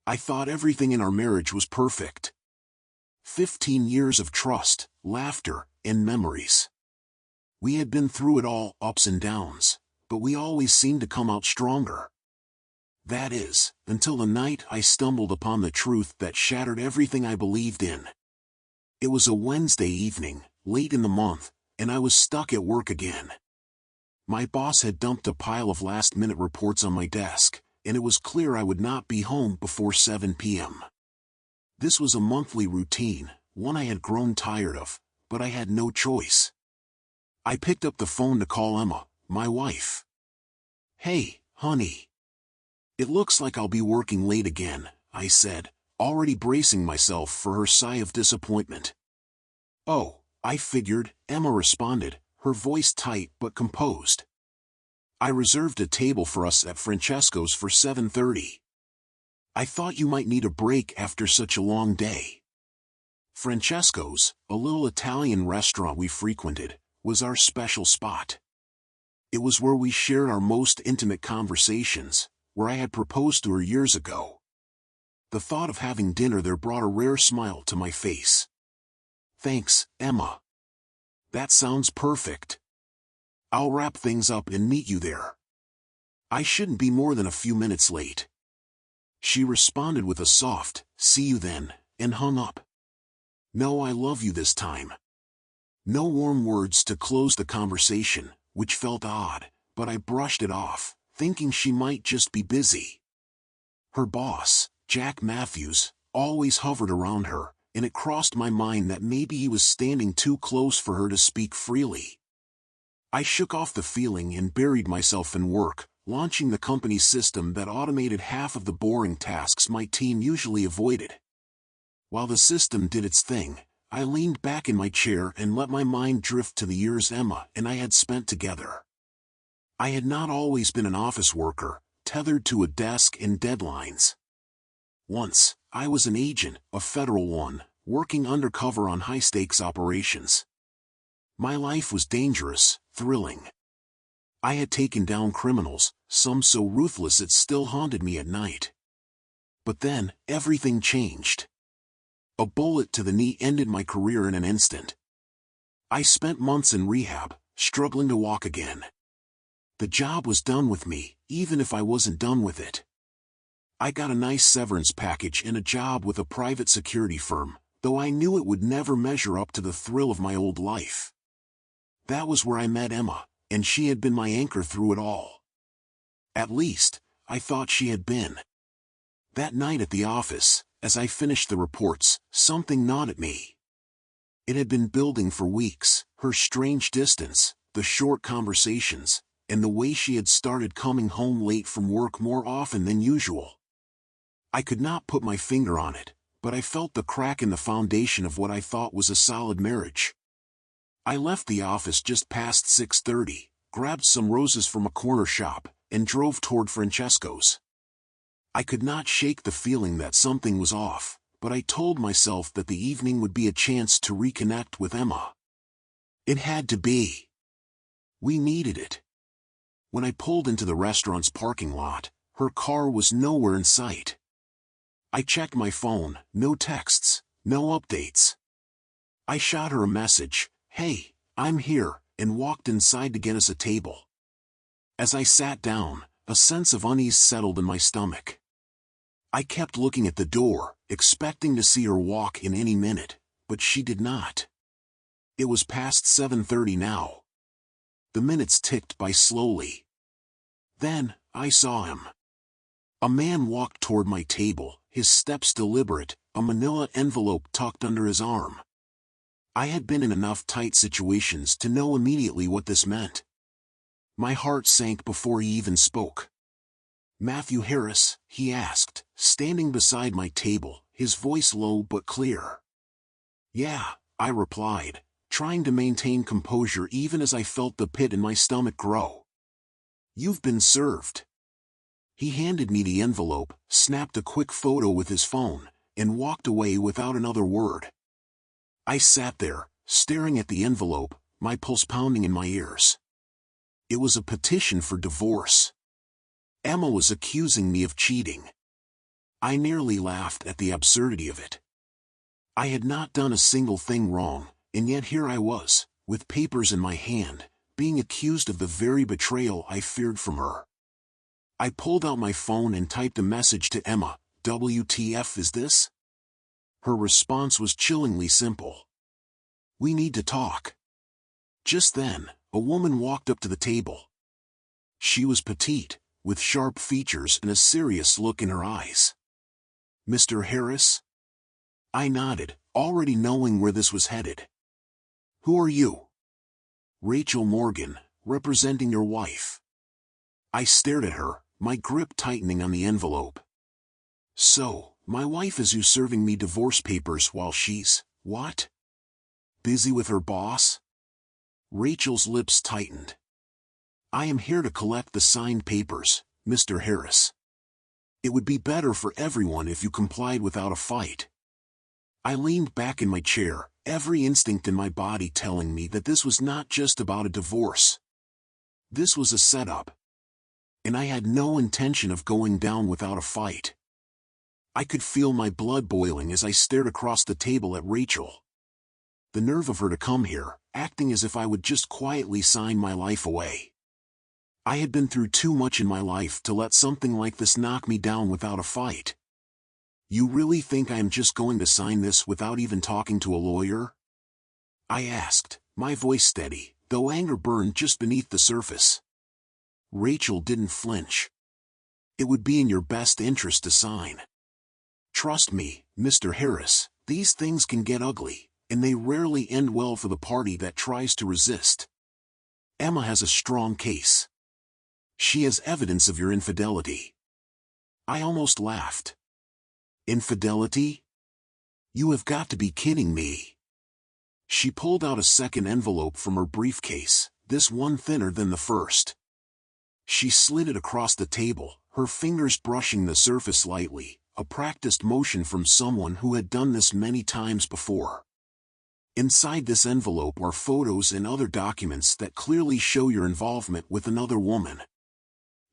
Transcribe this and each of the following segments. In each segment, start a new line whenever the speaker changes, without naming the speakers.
I thought everything in our marriage was perfect. 15 years of trust, laughter, and memories. We had been through it all, ups and downs, but we always seemed to come out stronger. That is, until the night I stumbled upon the truth that shattered everything I believed in. It was a Wednesday evening, late in the month, and I was stuck at work again. My boss had dumped a pile of last-minute reports on my desk, and it was clear I would not be home before 7 p.m. This was a monthly routine, one I had grown tired of, but I had no choice. I picked up the phone to call Emma, my wife. "Hey, honey. It looks like I'll be working late again," I said, already bracing myself for her sigh of disappointment. "Oh, I figured," Emma responded, her voice tight but composed. "I reserved a table for us at Francesco's for 7:30. I thought you might need a break after such a long day." Francesco's, a little Italian restaurant we frequented, was our special spot. It was where we shared our most intimate conversations, where I had proposed to her years ago. The thought of having dinner there brought a rare smile to my face. "Thanks, Emma. That sounds perfect. I'll wrap things up and meet you there. I shouldn't be more than a few minutes late." She responded with a soft, "See you then," and hung up. No "I love you" this time. No warm words to close the conversation, which felt odd, but I brushed it off, thinking she might just be busy. Her boss, Jack Matthews, always hovered around her, and it crossed my mind that maybe he was standing too close for her to speak freely. I shook off the feeling and buried myself in work, launching the company's system that automated half of the boring tasks my team usually avoided. While the system did its thing, I leaned back in my chair and let my mind drift to the years Emma and I had spent together. I had not always been an office worker, tethered to a desk and deadlines. Once, I was an agent, a federal one, working undercover on high-stakes operations. My life was dangerous, thrilling. I had taken down criminals, some so ruthless it still haunted me at night. But then, everything changed. A bullet to the knee ended my career in an instant. I spent months in rehab, struggling to walk again. The job was done with me, even if I wasn't done with it. I got a nice severance package and a job with a private security firm, though I knew it would never measure up to the thrill of my old life. That was where I met Emma, and she had been my anchor through it all. At least, I thought she had been. That night at the office, as I finished the reports, something gnawed at me. It had been building for weeks, her strange distance, the short conversations, and the way she had started coming home late from work more often than usual. I could not put my finger on it, but I felt the crack in the foundation of what I thought was a solid marriage. I left the office just past 6:30, grabbed some roses from a corner shop, and drove toward Francesco's. I could not shake the feeling that something was off, but I told myself that the evening would be a chance to reconnect with Emma. It had to be. We needed it. When I pulled into the restaurant's parking lot, her car was nowhere in sight. I checked my phone, no texts, no updates. I shot her a message, "Hey, I'm here," and walked inside to get us a table. As I sat down, a sense of unease settled in my stomach. I kept looking at the door, expecting to see her walk in any minute, but she did not. It was past 7:30 now. The minutes ticked by slowly. Then, I saw him. A man walked toward my table, his steps deliberate, a manila envelope tucked under his arm. I had been in enough tight situations to know immediately what this meant. My heart sank before he even spoke. "Matthew Harris?" he asked, standing beside my table, his voice low but clear. "Yeah," I replied, trying to maintain composure even as I felt the pit in my stomach grow. "You've been served." He handed me the envelope, snapped a quick photo with his phone, and walked away without another word. I sat there, staring at the envelope, my pulse pounding in my ears. It was a petition for divorce. Emma was accusing me of cheating. I nearly laughed at the absurdity of it. I had not done a single thing wrong, and yet here I was, with papers in my hand, being accused of the very betrayal I feared from her. I pulled out my phone and typed a message to Emma. "WTF is this?" Her response was chillingly simple. "We need to talk." Just then, a woman walked up to the table. She was petite, with sharp features and a serious look in her eyes. "Mr. Harris?" I nodded, already knowing where this was headed. "Who are you?" "Rachel Morgan, representing your wife." I stared at her, my grip tightening on the envelope. "So, my wife is you serving me divorce papers while she's, what? Busy with her boss?" Rachel's lips tightened. "I am here to collect the signed papers, Mr. Harris. It would be better for everyone if you complied without a fight." I leaned back in my chair, every instinct in my body telling me that this was not just about a divorce. This was a setup. And I had no intention of going down without a fight. I could feel my blood boiling as I stared across the table at Rachel. The nerve of her to come here, acting as if I would just quietly sign my life away. I had been through too much in my life to let something like this knock me down without a fight. "You really think I am just going to sign this without even talking to a lawyer?" I asked, my voice steady, though anger burned just beneath the surface. Rachel didn't flinch. "It would be in your best interest to sign. Trust me, Mr. Harris, these things can get ugly, and they rarely end well for the party that tries to resist. Emma has a strong case. She has evidence of your infidelity." I almost laughed. "Infidelity? You have got to be kidding me." She pulled out a second envelope from her briefcase, this one thinner than the first. She slid it across the table, her fingers brushing the surface lightly, a practiced motion from someone who had done this many times before. "Inside this envelope are photos and other documents that clearly show your involvement with another woman.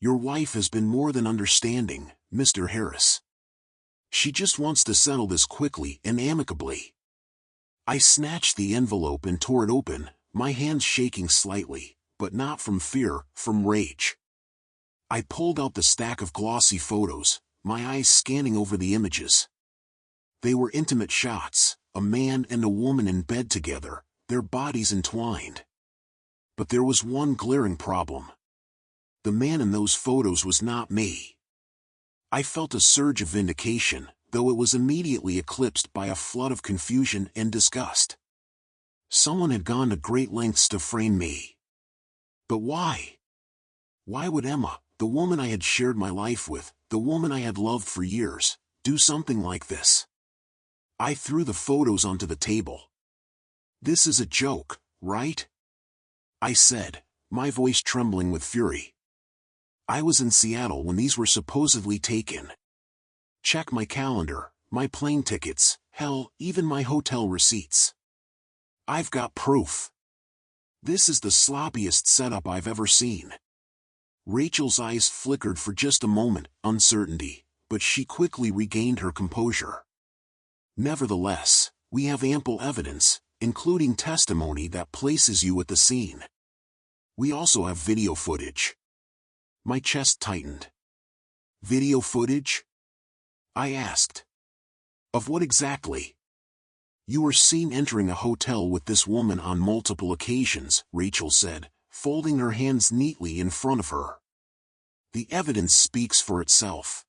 Your wife has been more than understanding, Mr. Harris. She just wants to settle this quickly and amicably." I snatched the envelope and tore it open, my hands shaking slightly, but not from fear, from rage. I pulled out the stack of glossy photos, my eyes scanning over the images. They were intimate shots, a man and a woman in bed together, their bodies entwined. But there was one glaring problem. The man in those photos was not me. I felt a surge of vindication, though it was immediately eclipsed by a flood of confusion and disgust. Someone had gone to great lengths to frame me. But why? Why would Emma, the woman I had shared my life with, the woman I had loved for years, do something like this? I threw the photos onto the table. "This is a joke, right?" I said, my voice trembling with fury. "I was in Seattle when these were supposedly taken. Check my calendar, my plane tickets, hell, even my hotel receipts. I've got proof. This is the sloppiest setup I've ever seen." Rachel's eyes flickered for just a moment, uncertainty, but she quickly regained her composure. "Nevertheless, we have ample evidence, including testimony that places you at the scene. We also have video footage." My chest tightened. "Video footage?" I asked. "Of what exactly?" "You were seen entering a hotel with this woman on multiple occasions," Rachel said, folding her hands neatly in front of her. "The evidence speaks for itself.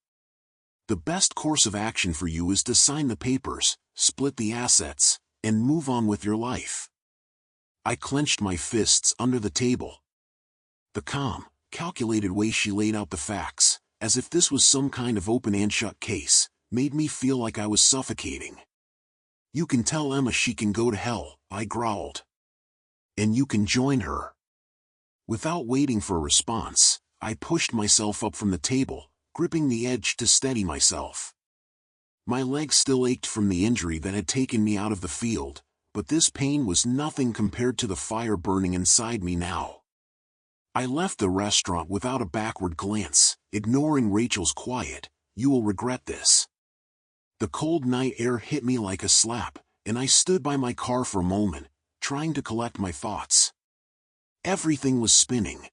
The best course of action for you is to sign the papers, split the assets, and move on with your life." I clenched my fists under the table. The calm, calculated way she laid out the facts, as if this was some kind of open-and-shut case, made me feel like I was suffocating. "You can tell Emma she can go to hell," I growled. "And you can join her." Without waiting for a response, I pushed myself up from the table, gripping the edge to steady myself. My legs still ached from the injury that had taken me out of the field, but this pain was nothing compared to the fire burning inside me now. I left the restaurant without a backward glance, ignoring Rachel's quiet, you will regret this." The cold night air hit me like a slap, and I stood by my car for a moment, trying to collect my thoughts. Everything was spinning.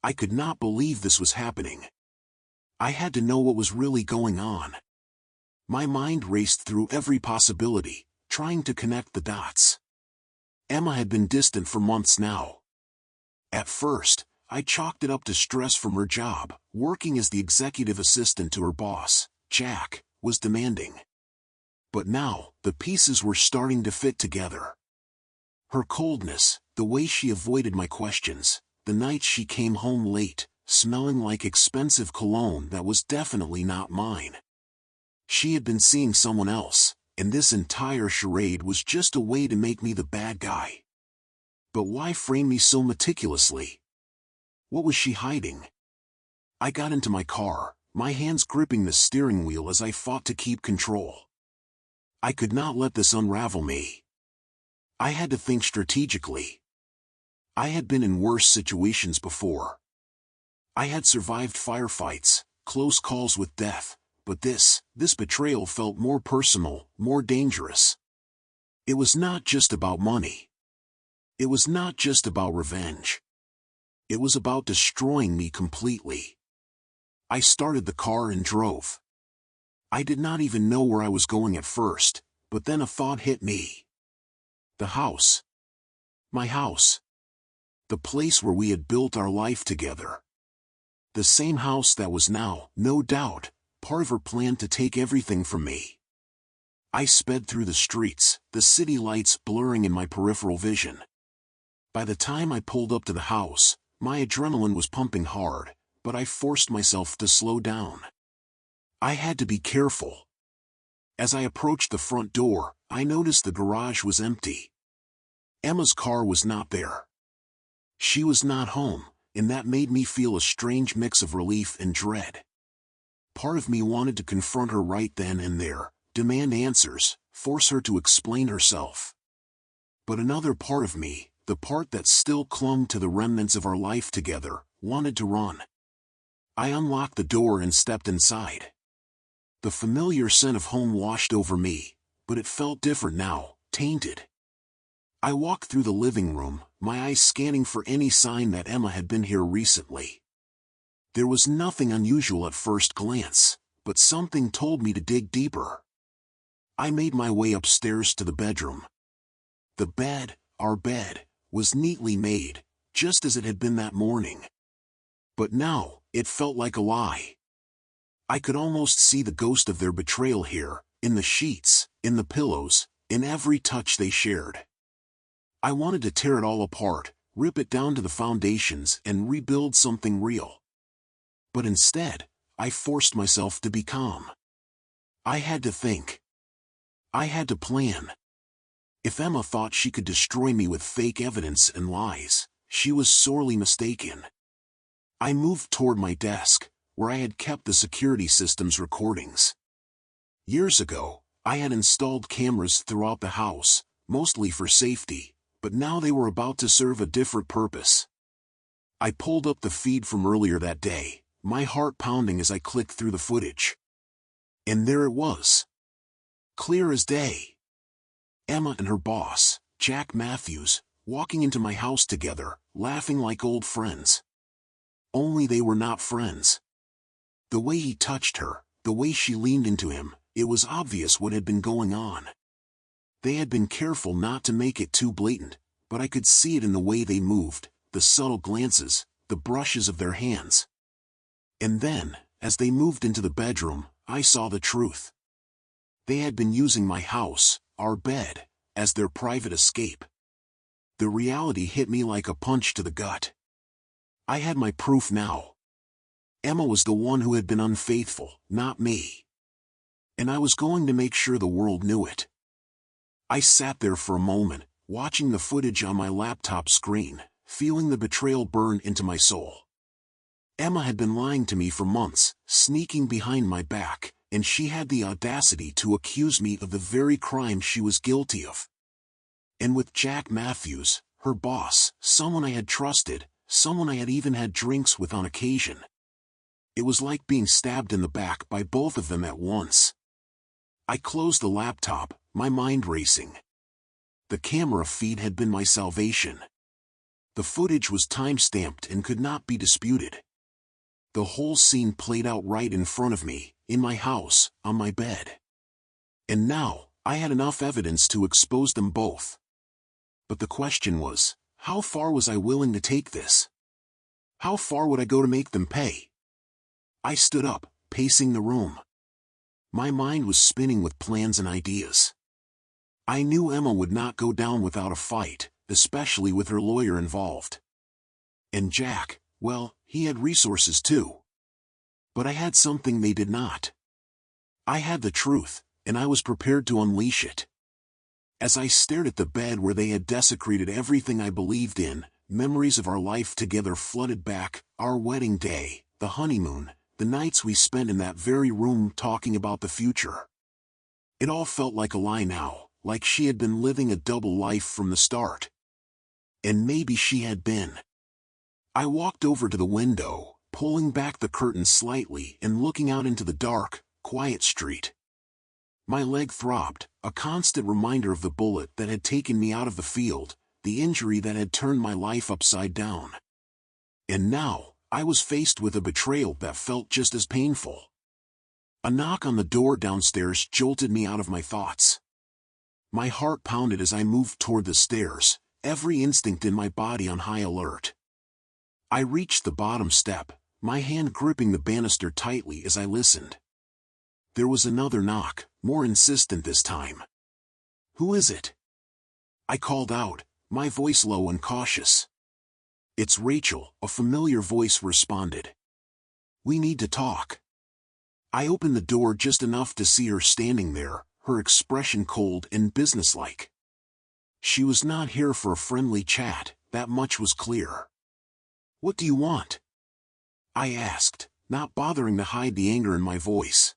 I could not believe this was happening. I had to know what was really going on. My mind raced through every possibility, trying to connect the dots. Emma had been distant for months now. At first, I chalked it up to stress from her job. Working as the executive assistant to her boss, Jack, was demanding. But now, the pieces were starting to fit together. Her coldness, the way she avoided my questions, the nights she came home late, smelling like expensive cologne that was definitely not mine. She had been seeing someone else, and this entire charade was just a way to make me the bad guy. But why frame me so meticulously? What was she hiding? I got into my car, my hands gripping the steering wheel as I fought to keep control. I could not let this unravel me. I had to think strategically. I had been in worse situations before. I had survived firefights, close calls with death, but this betrayal felt more personal, more dangerous. It was not just about money. It was not just about revenge. It was about destroying me completely. I started the car and drove. I did not even know where I was going at first, but then a thought hit me. The house. My house. The place where we had built our life together. The same house that was now, no doubt, part of her plan to take everything from me. I sped through the streets, the city lights blurring in my peripheral vision. By the time I pulled up to the house, my adrenaline was pumping hard, but I forced myself to slow down. I had to be careful. As I approached the front door, I noticed the garage was empty. Emma's car was not there. She was not home, and that made me feel a strange mix of relief and dread. Part of me wanted to confront her right then and there, demand answers, force her to explain herself. But another part of me, the part that still clung to the remnants of our life together, wanted to run. I unlocked the door and stepped inside. The familiar scent of home washed over me, but it felt different now, tainted. I walked through the living room, my eyes scanning for any sign that Emma had been here recently. There was nothing unusual at first glance, but something told me to dig deeper. I made my way upstairs to the bedroom. The bed, our bed, was neatly made, just as it had been that morning. But now, it felt like a lie. I could almost see the ghost of their betrayal here, in the sheets, in the pillows, in every touch they shared. I wanted to tear it all apart, rip it down to the foundations and rebuild something real. But instead, I forced myself to be calm. I had to think. I had to plan. If Emma thought she could destroy me with fake evidence and lies, she was sorely mistaken. I moved toward my desk, where I had kept the security system's recordings. Years ago, I had installed cameras throughout the house, mostly for safety, but now they were about to serve a different purpose. I pulled up the feed from earlier that day, my heart pounding as I clicked through the footage. And there it was. Clear as day. Emma and her boss, Jack Matthews, walking into my house together, laughing like old friends. Only they were not friends. The way he touched her, the way she leaned into him, it was obvious what had been going on. They had been careful not to make it too blatant, but I could see it in the way they moved, the subtle glances, the brushes of their hands. And then, as they moved into the bedroom, I saw the truth. They had been using my house, our bed, as their private escape. The reality hit me like a punch to the gut. I had my proof now. Emma was the one who had been unfaithful, not me. And I was going to make sure the world knew it. I sat there for a moment, watching the footage on my laptop screen, feeling the betrayal burn into my soul. Emma had been lying to me for months, sneaking behind my back, and she had the audacity to accuse me of the very crime she was guilty of. And with Jack Matthews, her boss, someone I had trusted, someone I had even had drinks with on occasion. It was like being stabbed in the back by both of them at once. I closed the laptop, my mind racing. The camera feed had been my salvation. The footage was time-stamped and could not be disputed. The whole scene played out right in front of me, in my house, on my bed. And now, I had enough evidence to expose them both. But the question was, how far was I willing to take this? How far would I go to make them pay? I stood up, pacing the room. My mind was spinning with plans and ideas. I knew Emma would not go down without a fight, especially with her lawyer involved. And Jack, well, he had resources too. But I had something they did not. I had the truth, and I was prepared to unleash it. As I stared at the bed where they had desecrated everything I believed in, memories of our life together flooded back, our wedding day, the honeymoon, the nights we spent in that very room talking about the future. It all felt like a lie now, like she had been living a double life from the start. And maybe she had been. I walked over to the window, pulling back the curtain slightly and looking out into the dark, quiet street. My leg throbbed, a constant reminder of the bullet that had taken me out of the field, the injury that had turned my life upside down. And now, I was faced with a betrayal that felt just as painful. A knock on the door downstairs jolted me out of my thoughts. My heart pounded as I moved toward the stairs, every instinct in my body on high alert. I reached the bottom step, my hand gripping the banister tightly as I listened. There was another knock, more insistent this time. "Who is it?" I called out, my voice low and cautious. "It's Rachel," a familiar voice responded. "We need to talk." I opened the door just enough to see her standing there, her expression cold and businesslike. She was not here for a friendly chat, that much was clear. "What do you want?" I asked, not bothering to hide the anger in my voice.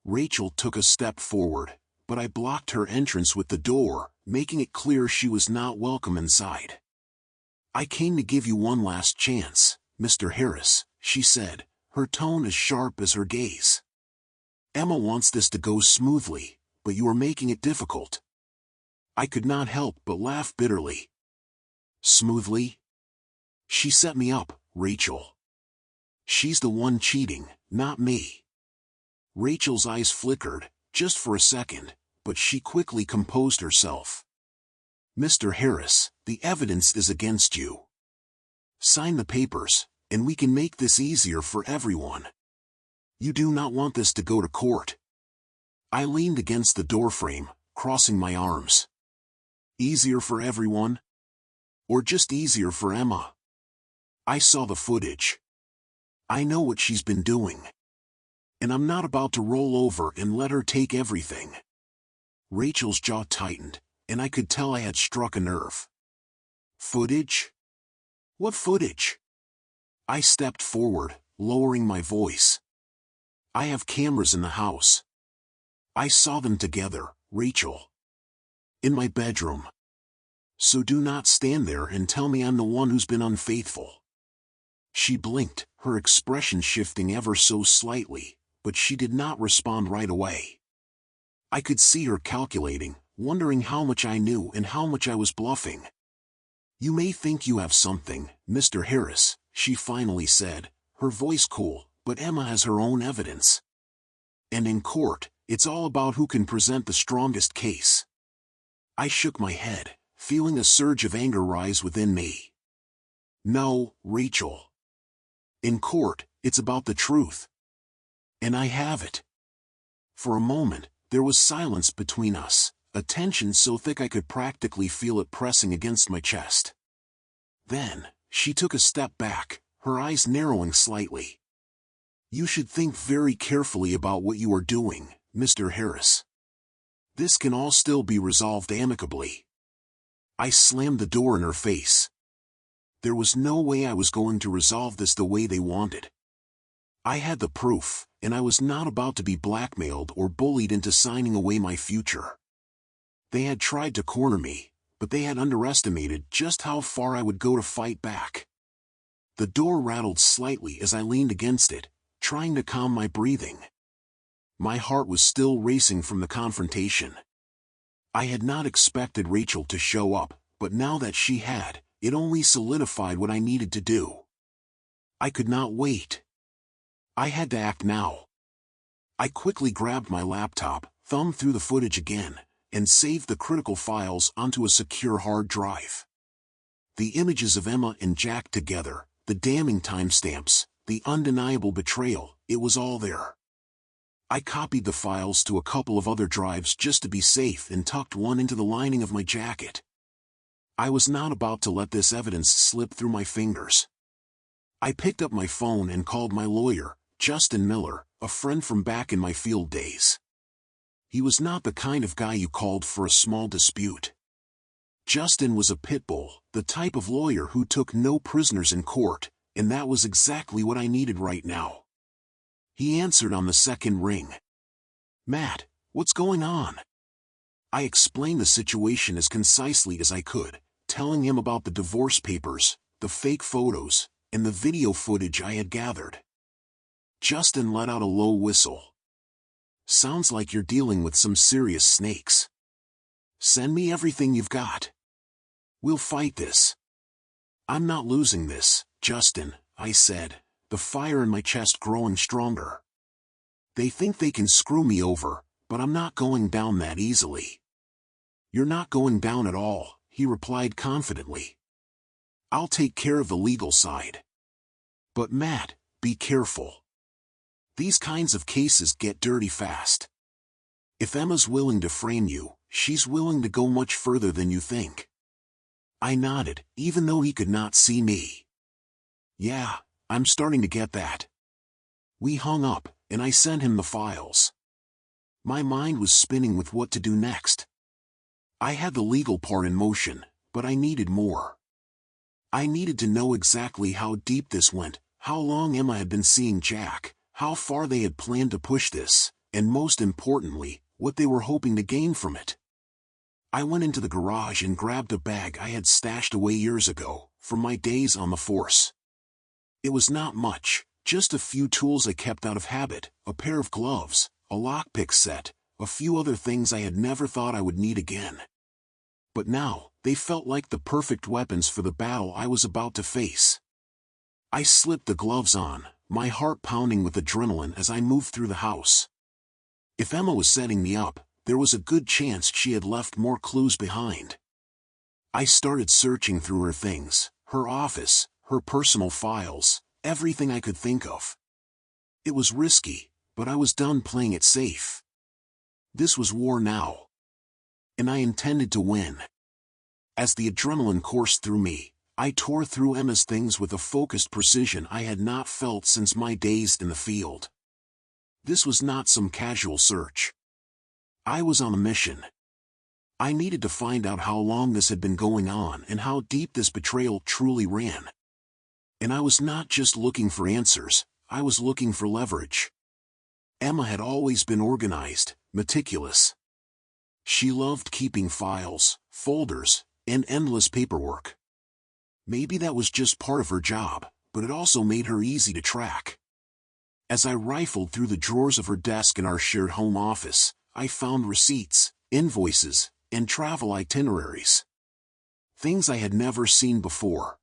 Rachel took a step forward, but I blocked her entrance with the door, making it clear she was not welcome inside. "I came to give you one last chance, Mr. Harris," she said, her tone as sharp as her gaze. "Emma wants this to go smoothly, but you are making it difficult." I could not help but laugh bitterly. "Smoothly? She set me up, Rachel. She's the one cheating, not me." Rachel's eyes flickered, just for a second, but she quickly composed herself. "Mr. Harris, the evidence is against you. Sign the papers, and we can make this easier for everyone. You do not want this to go to court." I leaned against the doorframe, crossing my arms. Easier for everyone? Or just easier for Emma? I saw the footage. I know what she's been doing. And I'm not about to roll over and let her take everything. Rachel's jaw tightened, and I could tell I had struck a nerve. "Footage? What footage?" I stepped forward, lowering my voice. "I have cameras in the house. I saw them together, Rachel. In my bedroom. So do not stand there and tell me I'm the one who's been unfaithful." She blinked, her expression shifting ever so slightly, but she did not respond right away. I could see her calculating, wondering how much I knew and how much I was bluffing. "You may think you have something, Mr. Harris," she finally said, her voice cool, "but Emma has her own evidence. And in court, it's all about who can present the strongest case." I shook my head, feeling a surge of anger rise within me. "No, Rachel. In court, it's about the truth. And I have it." For a moment, there was silence between us, a tension so thick I could practically feel it pressing against my chest. Then, she took a step back, her eyes narrowing slightly. "You should think very carefully about what you are doing, Mr. Harris. This can all still be resolved amicably." I slammed the door in her face. There was no way I was going to resolve this the way they wanted. I had the proof, and I was not about to be blackmailed or bullied into signing away my future. They had tried to corner me, but they had underestimated just how far I would go to fight back. The door rattled slightly as I leaned against it, trying to calm my breathing. My heart was still racing from the confrontation. I had not expected Rachel to show up, but now that she had, it only solidified what I needed to do. I could not wait. I had to act now. I quickly grabbed my laptop, thumbed through the footage again, and saved the critical files onto a secure hard drive. The images of Emma and Jack together, the damning timestamps, the undeniable betrayal, it was all there. I copied the files to a couple of other drives just to be safe and tucked one into the lining of my jacket. I was not about to let this evidence slip through my fingers. I picked up my phone and called my lawyer, Justin Miller, a friend from back in my field days. He was not the kind of guy you called for a small dispute. Justin was a pit bull, the type of lawyer who took no prisoners in court, and that was exactly what I needed right now. He answered on the second ring. "Matt, what's going on?" I explained the situation as concisely as I could, telling him about the divorce papers, the fake photos, and the video footage I had gathered. Justin let out a low whistle. "Sounds like you're dealing with some serious snakes. Send me everything you've got. We'll fight this." "I'm not losing this, Justin," I said, the fire in my chest growing stronger. "They think they can screw me over, but I'm not going down that easily." "You're not going down at all," he replied confidently. "I'll take care of the legal side. But Matt, be careful. These kinds of cases get dirty fast. If Emma's willing to frame you, she's willing to go much further than you think." I nodded, even though he could not see me. "Yeah, I'm starting to get that." We hung up, and I sent him the files. My mind was spinning with what to do next. I had the legal part in motion, but I needed more. I needed to know exactly how deep this went, how long Emma had been seeing Jack, how far they had planned to push this, and most importantly, what they were hoping to gain from it. I went into the garage and grabbed a bag I had stashed away years ago, from my days on the force. It was not much, just a few tools I kept out of habit, a pair of gloves, a lockpick set, a few other things I had never thought I would need again. But now, they felt like the perfect weapons for the battle I was about to face. I slipped the gloves on, my heart pounding with adrenaline as I moved through the house. If Emma was setting me up, there was a good chance she had left more clues behind. I started searching through her things, her office, her personal files, everything I could think of. It was risky, but I was done playing it safe. This was war now. And I intended to win. As the adrenaline coursed through me, I tore through Emma's things with a focused precision I had not felt since my days in the field. This was not some casual search. I was on a mission. I needed to find out how long this had been going on and how deep this betrayal truly ran. And I was not just looking for answers, I was looking for leverage. Emma had always been organized, meticulous. She loved keeping files, folders, and endless paperwork. Maybe that was just part of her job, but it also made her easy to track. As I rifled through the drawers of her desk in our shared home office, I found receipts, invoices, and travel itineraries. Things I had never seen before.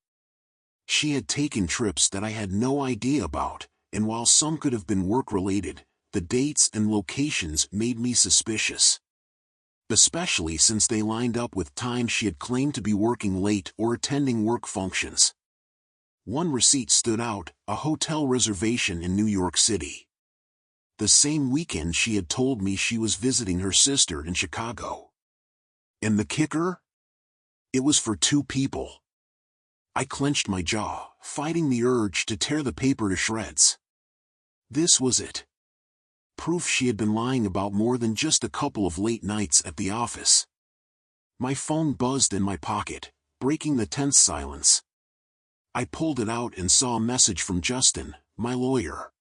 She had taken trips that I had no idea about, and while some could have been work-related, the dates and locations made me suspicious. Especially since they lined up with times she had claimed to be working late or attending work functions. One receipt stood out, a hotel reservation in New York City. The same weekend she had told me she was visiting her sister in Chicago. And the kicker? It was for 2 people. I clenched my jaw, fighting the urge to tear the paper to shreds. This was it. Proof she had been lying about more than just a couple of late nights at the office. My phone buzzed in my pocket, breaking the tense silence. I pulled it out and saw a message from Justin, my lawyer.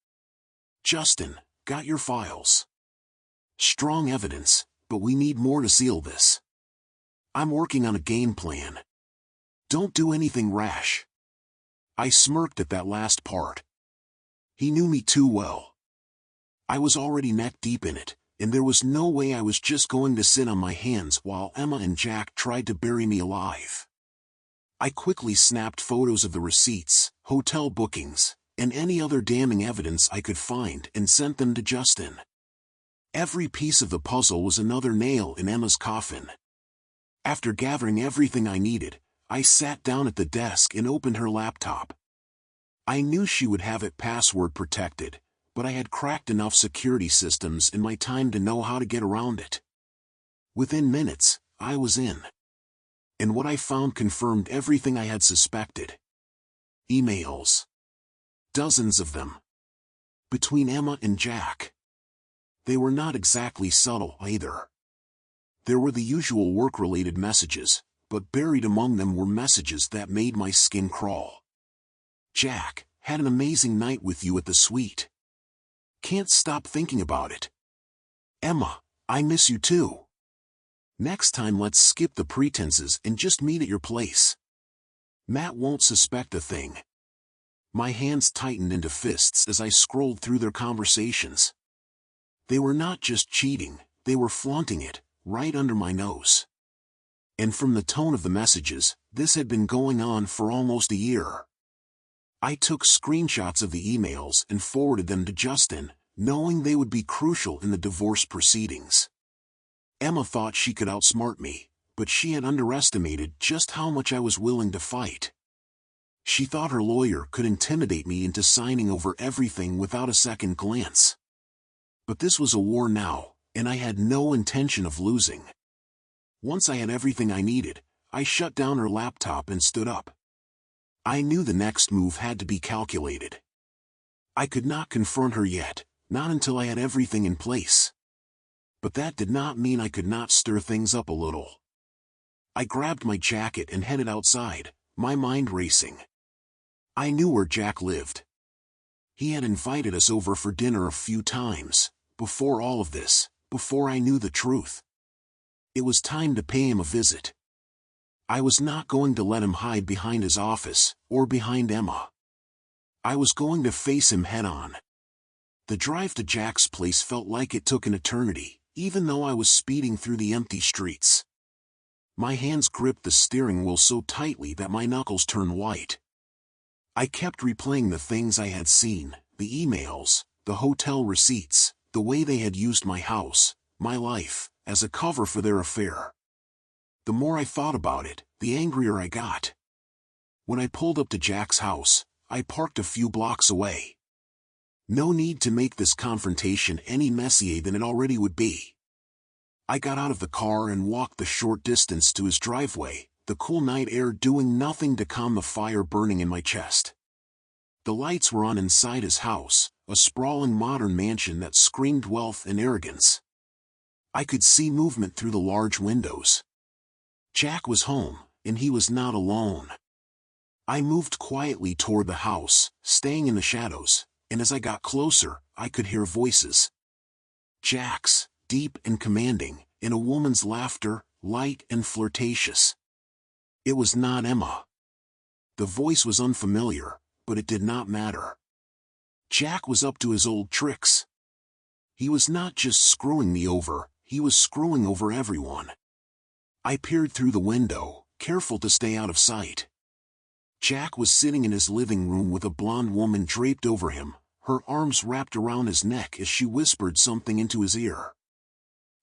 "Justin, got your files. Strong evidence, but we need more to seal this. I'm working on a game plan. Don't do anything rash." I smirked at that last part. He knew me too well. I was already neck deep in it, and there was no way I was just going to sit on my hands while Emma and Jack tried to bury me alive. I quickly snapped photos of the receipts, hotel bookings, and any other damning evidence I could find and sent them to Justin. Every piece of the puzzle was another nail in Emma's coffin. After gathering everything I needed, I sat down at the desk and opened her laptop. I knew she would have it password protected, but I had cracked enough security systems in my time to know how to get around it. Within minutes, I was in. And what I found confirmed everything I had suspected. Emails. Dozens of them. Between Emma and Jack. They were not exactly subtle either. There were the usual work-related messages, but buried among them were messages that made my skin crawl. Jack, had an amazing night with you at the suite. Can't stop thinking about it. Emma, I miss you too. Next time let's skip the pretenses and just meet at your place. Matt won't suspect a thing. My hands tightened into fists as I scrolled through their conversations. They were not just cheating, they were flaunting it, right under my nose. And from the tone of the messages, this had been going on for almost a year. I took screenshots of the emails and forwarded them to Justin, knowing they would be crucial in the divorce proceedings. Emma thought she could outsmart me, but she had underestimated just how much I was willing to fight. She thought her lawyer could intimidate me into signing over everything without a second glance. But this was a war now, and I had no intention of losing. Once I had everything I needed, I shut down her laptop and stood up. I knew the next move had to be calculated. I could not confront her yet, not until I had everything in place. But that did not mean I could not stir things up a little. I grabbed my jacket and headed outside, my mind racing. I knew where Jack lived. He had invited us over for dinner a few times, before all of this, before I knew the truth. It was time to pay him a visit. I was not going to let him hide behind his office, or behind Emma. I was going to face him head-on. The drive to Jack's place felt like it took an eternity, even though I was speeding through the empty streets. My hands gripped the steering wheel so tightly that my knuckles turned white. I kept replaying the things I had seen, the emails, the hotel receipts, the way they had used my house, my life, as a cover for their affair. The more I thought about it, the angrier I got. When I pulled up to Jack's house, I parked a few blocks away. No need to make this confrontation any messier than it already would be. I got out of the car and walked the short distance to his driveway, the cool night air doing nothing to calm the fire burning in my chest. The lights were on inside his house, a sprawling modern mansion that screamed wealth and arrogance. I could see movement through the large windows. Jack was home, and he was not alone. I moved quietly toward the house, staying in the shadows, and as I got closer, I could hear voices. Jack's, deep and commanding, and a woman's laughter, light and flirtatious. It was not Emma. The voice was unfamiliar, but it did not matter. Jack was up to his old tricks. He was not just screwing me over, he was screwing over everyone. I peered through the window, careful to stay out of sight. Jack was sitting in his living room with a blonde woman draped over him, her arms wrapped around his neck as she whispered something into his ear.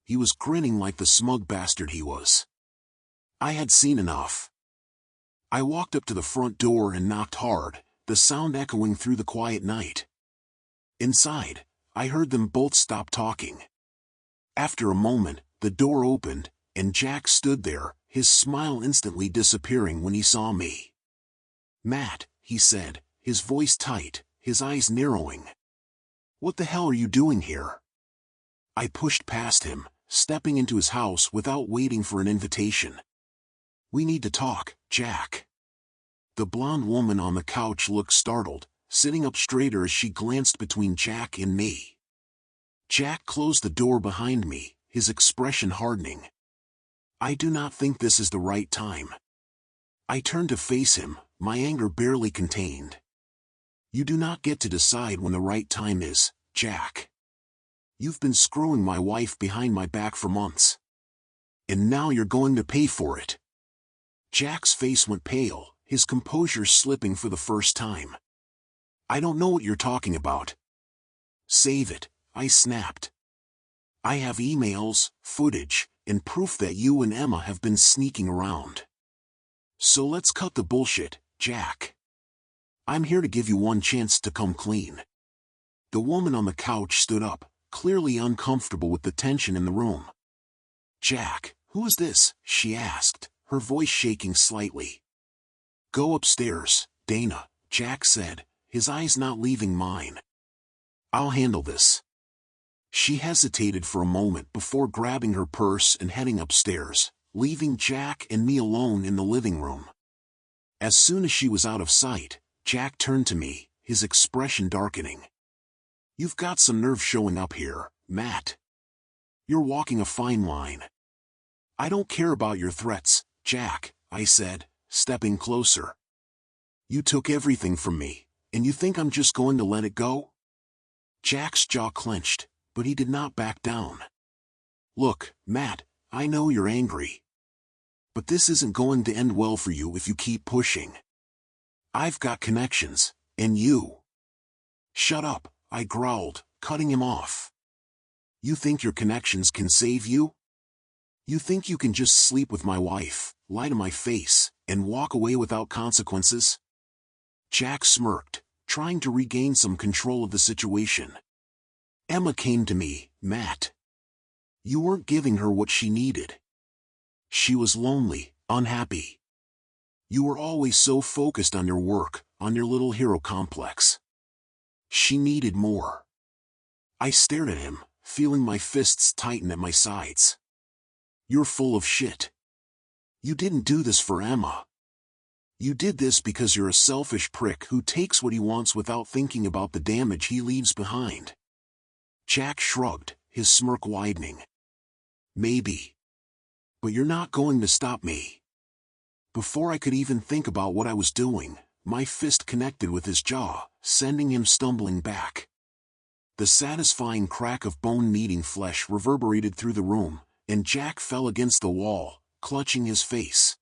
He was grinning like the smug bastard he was. I had seen enough. I walked up to the front door and knocked hard, the sound echoing through the quiet night. Inside, I heard them both stop talking. After a moment, the door opened, and Jack stood there, his smile instantly disappearing when he saw me. "Matt," he said, his voice tight, his eyes narrowing. "What the hell are you doing here?" I pushed past him, stepping into his house without waiting for an invitation. "We need to talk, Jack." The blonde woman on the couch looked startled, sitting up straighter as she glanced between Jack and me. Jack closed the door behind me, his expression hardening. "I do not think this is the right time." I turned to face him, my anger barely contained. You do not get to decide when the right time is, Jack. You've been screwing my wife behind my back for months. And now you're going to pay for it. Jack's face went pale, his composure slipping for the first time. I don't know what you're talking about. Save it, I snapped. I have emails, footage, and proof that you and Emma have been sneaking around. So let's cut the bullshit, Jack. I'm here to give you one chance to come clean. The woman on the couch stood up, clearly uncomfortable with the tension in the room. Jack, who is this? She asked, her voice shaking slightly. Go upstairs, Dana, Jack said, his eyes not leaving mine. I'll handle this. She hesitated for a moment before grabbing her purse and heading upstairs, leaving Jack and me alone in the living room. As soon as she was out of sight, Jack turned to me, his expression darkening. You've got some nerve showing up here, Matt. You're walking a fine line. I don't care about your threats, Jack, I said, stepping closer. You took everything from me, and you think I'm just going to let it go? Jack's jaw clenched, but he did not back down. Look, Matt, I know you're angry. But this isn't going to end well for you if you keep pushing. I've got connections, and you. Shut up, I growled, cutting him off. You think your connections can save you? You think you can just sleep with my wife, lie to my face, and walk away without consequences? Jack smirked, trying to regain some control of the situation. Emma came to me, Matt. You weren't giving her what she needed. She was lonely, unhappy. You were always so focused on your work, on your little hero complex. She needed more. I stared at him, feeling my fists tighten at my sides. You're full of shit. You didn't do this for Emma. You did this because you're a selfish prick who takes what he wants without thinking about the damage he leaves behind. Jack shrugged, his smirk widening. Maybe. But you're not going to stop me. Before I could even think about what I was doing, my fist connected with his jaw, sending him stumbling back. The satisfying crack of bone meeting flesh reverberated through the room, and Jack fell against the wall, clutching his face.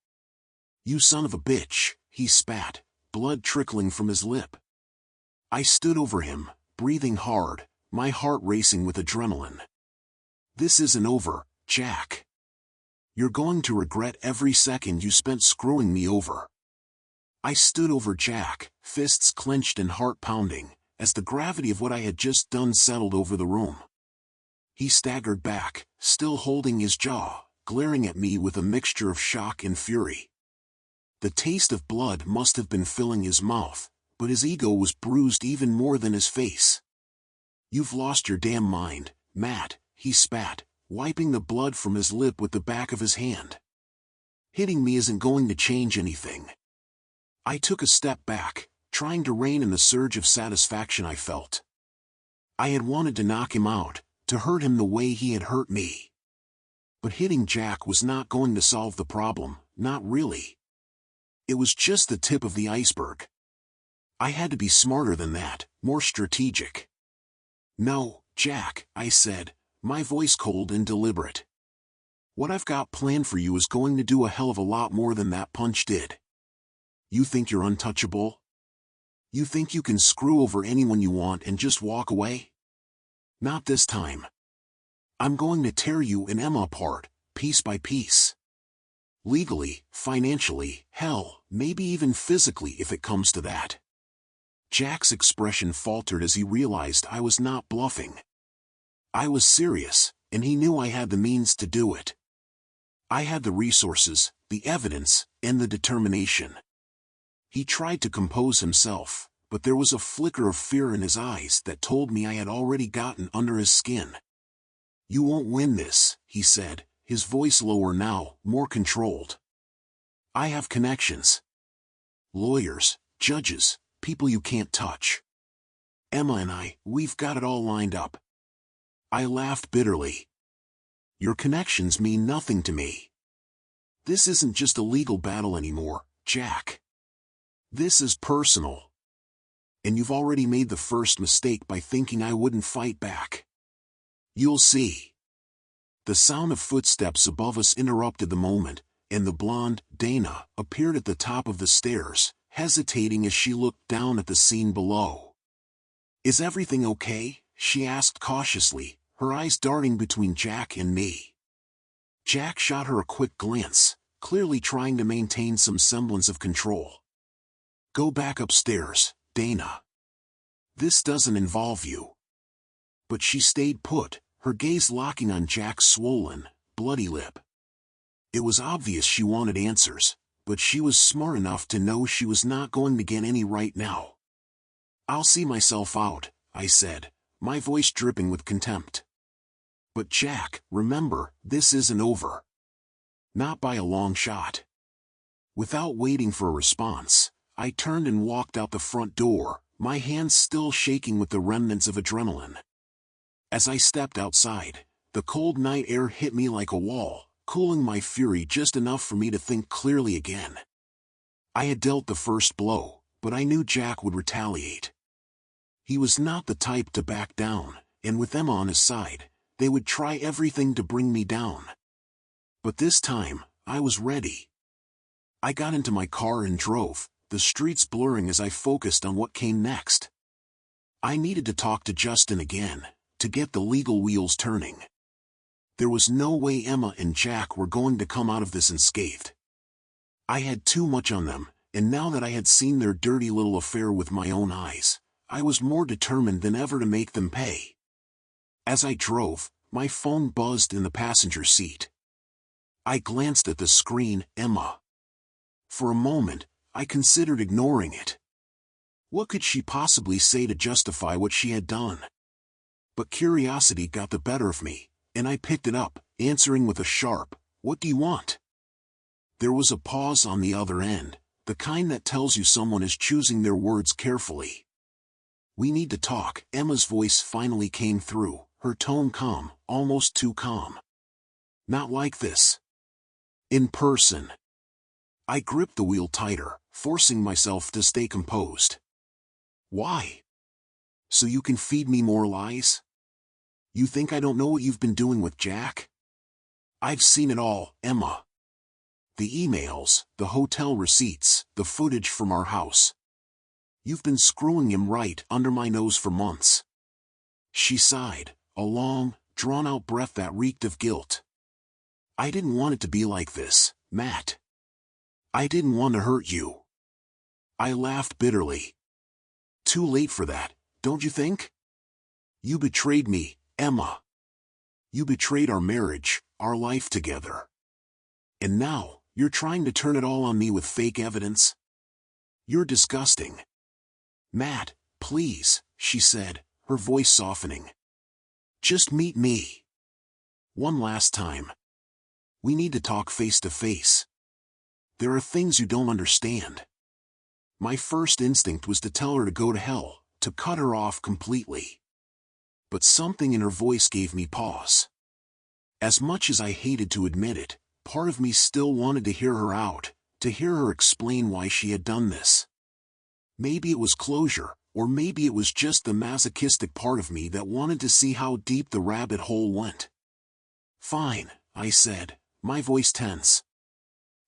You son of a bitch, he spat, blood trickling from his lip. I stood over him, breathing hard, my heart racing with adrenaline. This isn't over, Jack. You're going to regret every second you spent screwing me over. I stood over Jack, fists clenched and heart pounding, as the gravity of what I had just done settled over the room. He staggered back, still holding his jaw, glaring at me with a mixture of shock and fury. The taste of blood must have been filling his mouth, but his ego was bruised even more than his face. You've lost your damn mind, Matt, he spat, wiping the blood from his lip with the back of his hand. Hitting me isn't going to change anything. I took a step back, trying to rein in the surge of satisfaction I felt. I had wanted to knock him out, to hurt him the way he had hurt me. But hitting Jack was not going to solve the problem, not really. It was just the tip of the iceberg. I had to be smarter than that, more strategic. No, Jack, I said, my voice cold and deliberate. What I've got planned for you is going to do a hell of a lot more than that punch did. You think you're untouchable? You think you can screw over anyone you want and just walk away? Not this time. I'm going to tear you and Emma apart, piece by piece. Legally, financially, hell, maybe even physically if it comes to that. Jack's expression faltered as he realized I was not bluffing. I was serious, and he knew I had the means to do it. I had the resources, the evidence, and the determination. He tried to compose himself, but there was a flicker of fear in his eyes that told me I had already gotten under his skin. You won't win this, he said, his voice lower now, more controlled. I have connections. Lawyers, judges, people you can't touch. Emma and we've got it all lined up. I laughed bitterly. Your connections mean nothing to me. This isn't just a legal battle anymore, Jack. This is personal. And you've already made the first mistake by thinking I wouldn't fight back. You'll see." The sound of footsteps above us interrupted the moment, and the blonde, Dana, appeared at the top of the stairs, hesitating as she looked down at the scene below. "Is everything okay?" she asked cautiously, her eyes darting between Jack and me. Jack shot her a quick glance, clearly trying to maintain some semblance of control. "Go back upstairs, Dana. This doesn't involve you." But she stayed put, her gaze locking on Jack's swollen, bloody lip. It was obvious she wanted answers, but she was smart enough to know she was not going to get any right now. "I'll see myself out," I said, my voice dripping with contempt. "But Jack, remember, this isn't over. Not by a long shot." Without waiting for a response, I turned and walked out the front door, my hands still shaking with the remnants of adrenaline. As I stepped outside, the cold night air hit me like a wall, cooling my fury just enough for me to think clearly again. I had dealt the first blow, but I knew Jack would retaliate. He was not the type to back down, and with Emma on his side, they would try everything to bring me down. But this time, I was ready. I got into my car and drove, the streets blurring as I focused on what came next. I needed to talk to Justin again, to get the legal wheels turning. There was no way Emma and Jack were going to come out of this unscathed. I had too much on them, and now that I had seen their dirty little affair with my own eyes, I was more determined than ever to make them pay. As I drove, my phone buzzed in the passenger seat. I glanced at the screen, Emma. For a moment, I considered ignoring it. What could she possibly say to justify what she had done? But curiosity got the better of me, and I picked it up, answering with a sharp, "What do you want?" There was a pause on the other end, the kind that tells you someone is choosing their words carefully. "We need to talk." Emma's voice finally came through, her tone calm, almost too calm. "Not like this. In person." I gripped the wheel tighter, forcing myself to stay composed. "Why? So you can feed me more lies? You think I don't know what you've been doing with Jack? I've seen it all, Emma. The emails, the hotel receipts, the footage from our house. You've been screwing him right under my nose for months." She sighed, a long, drawn-out breath that reeked of guilt. "I didn't want it to be like this, Matt. I didn't want to hurt you." I laughed bitterly. "Too late for that, don't you think? You betrayed me, Emma. You betrayed our marriage, our life together. And now, you're trying to turn it all on me with fake evidence? You're disgusting." "Matt, please," she said, her voice softening. "Just meet me. One last time. We need to talk face to face. There are things you don't understand." My first instinct was to tell her to go to hell, to cut her off completely. But something in her voice gave me pause. As much as I hated to admit it, part of me still wanted to hear her out, to hear her explain why she had done this. Maybe it was closure, or maybe it was just the masochistic part of me that wanted to see how deep the rabbit hole went. "Fine," I said, my voice tense.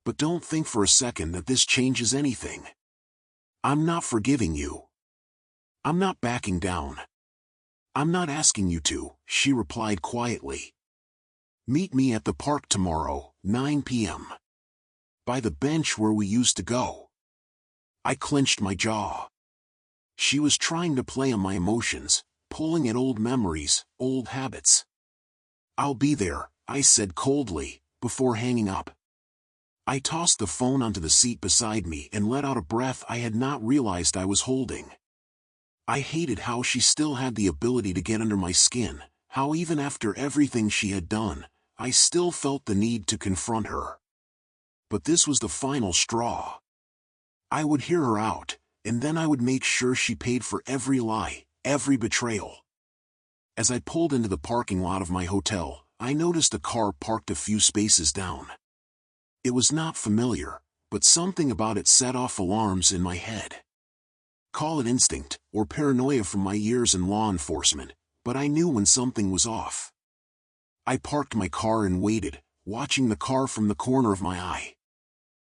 "But don't think for a second that this changes anything. I'm not forgiving you. I'm not backing down. I'm not asking you to," she replied quietly. "Meet me at the park tomorrow, 9 p.m. By the bench where we used to go." I clenched my jaw. She was trying to play on my emotions, pulling at old memories, old habits. "I'll be there," I said coldly, before hanging up. I tossed the phone onto the seat beside me and let out a breath I had not realized I was holding. I hated how she still had the ability to get under my skin, how even after everything she had done, I still felt the need to confront her. But this was the final straw. I would hear her out, and then I would make sure she paid for every lie, every betrayal. As I pulled into the parking lot of my hotel, I noticed a car parked a few spaces down. It was not familiar, but something about it set off alarms in my head. Call it instinct or paranoia from my years in law enforcement, but I knew when something was off. I parked my car and waited, watching the car from the corner of my eye.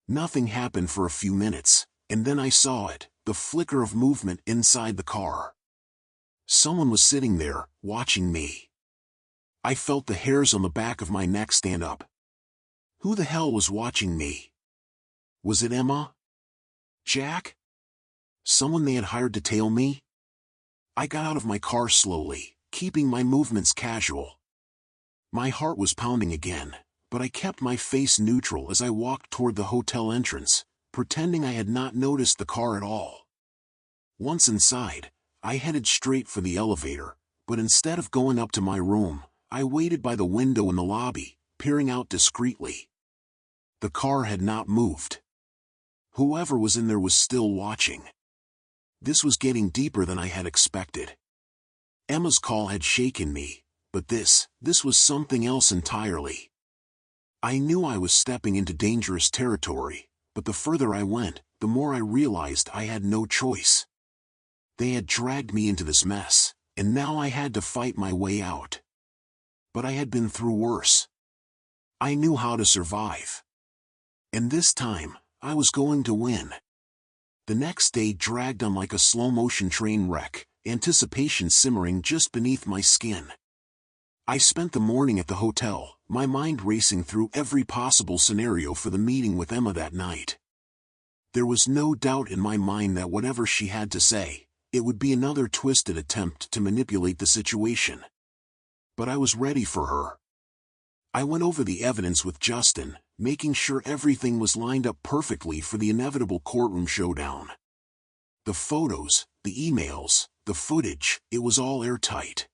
Nothing happened for a few minutes, and then I saw it, the flicker of movement inside the car. Someone was sitting there, watching me. I felt the hairs on the back of my neck stand up. Who the hell was watching me? Was it Emma? Jack? Someone they had hired to tail me? I got out of my car slowly, keeping my movements casual. My heart was pounding again, but I kept my face neutral as I walked toward the hotel entrance, pretending I had not noticed the car at all. Once inside, I headed straight for the elevator, but instead of going up to my room, I waited by the window in the lobby, peering out discreetly. The car had not moved. Whoever was in there was still watching. This was getting deeper than I had expected. Emma's call had shaken me, but this was something else entirely. I knew I was stepping into dangerous territory, but the further I went, the more I realized I had no choice. They had dragged me into this mess, and now I had to fight my way out. But I had been through worse. I knew how to survive. And this time, I was going to win. The next day dragged on like a slow-motion train wreck, anticipation simmering just beneath my skin. I spent the morning at the hotel, my mind racing through every possible scenario for the meeting with Emma that night. There was no doubt in my mind that whatever she had to say, it would be another twisted attempt to manipulate the situation. But I was ready for her. I went over the evidence with Justin, making sure everything was lined up perfectly for the inevitable courtroom showdown. The photos, the emails, the footage, it was all airtight.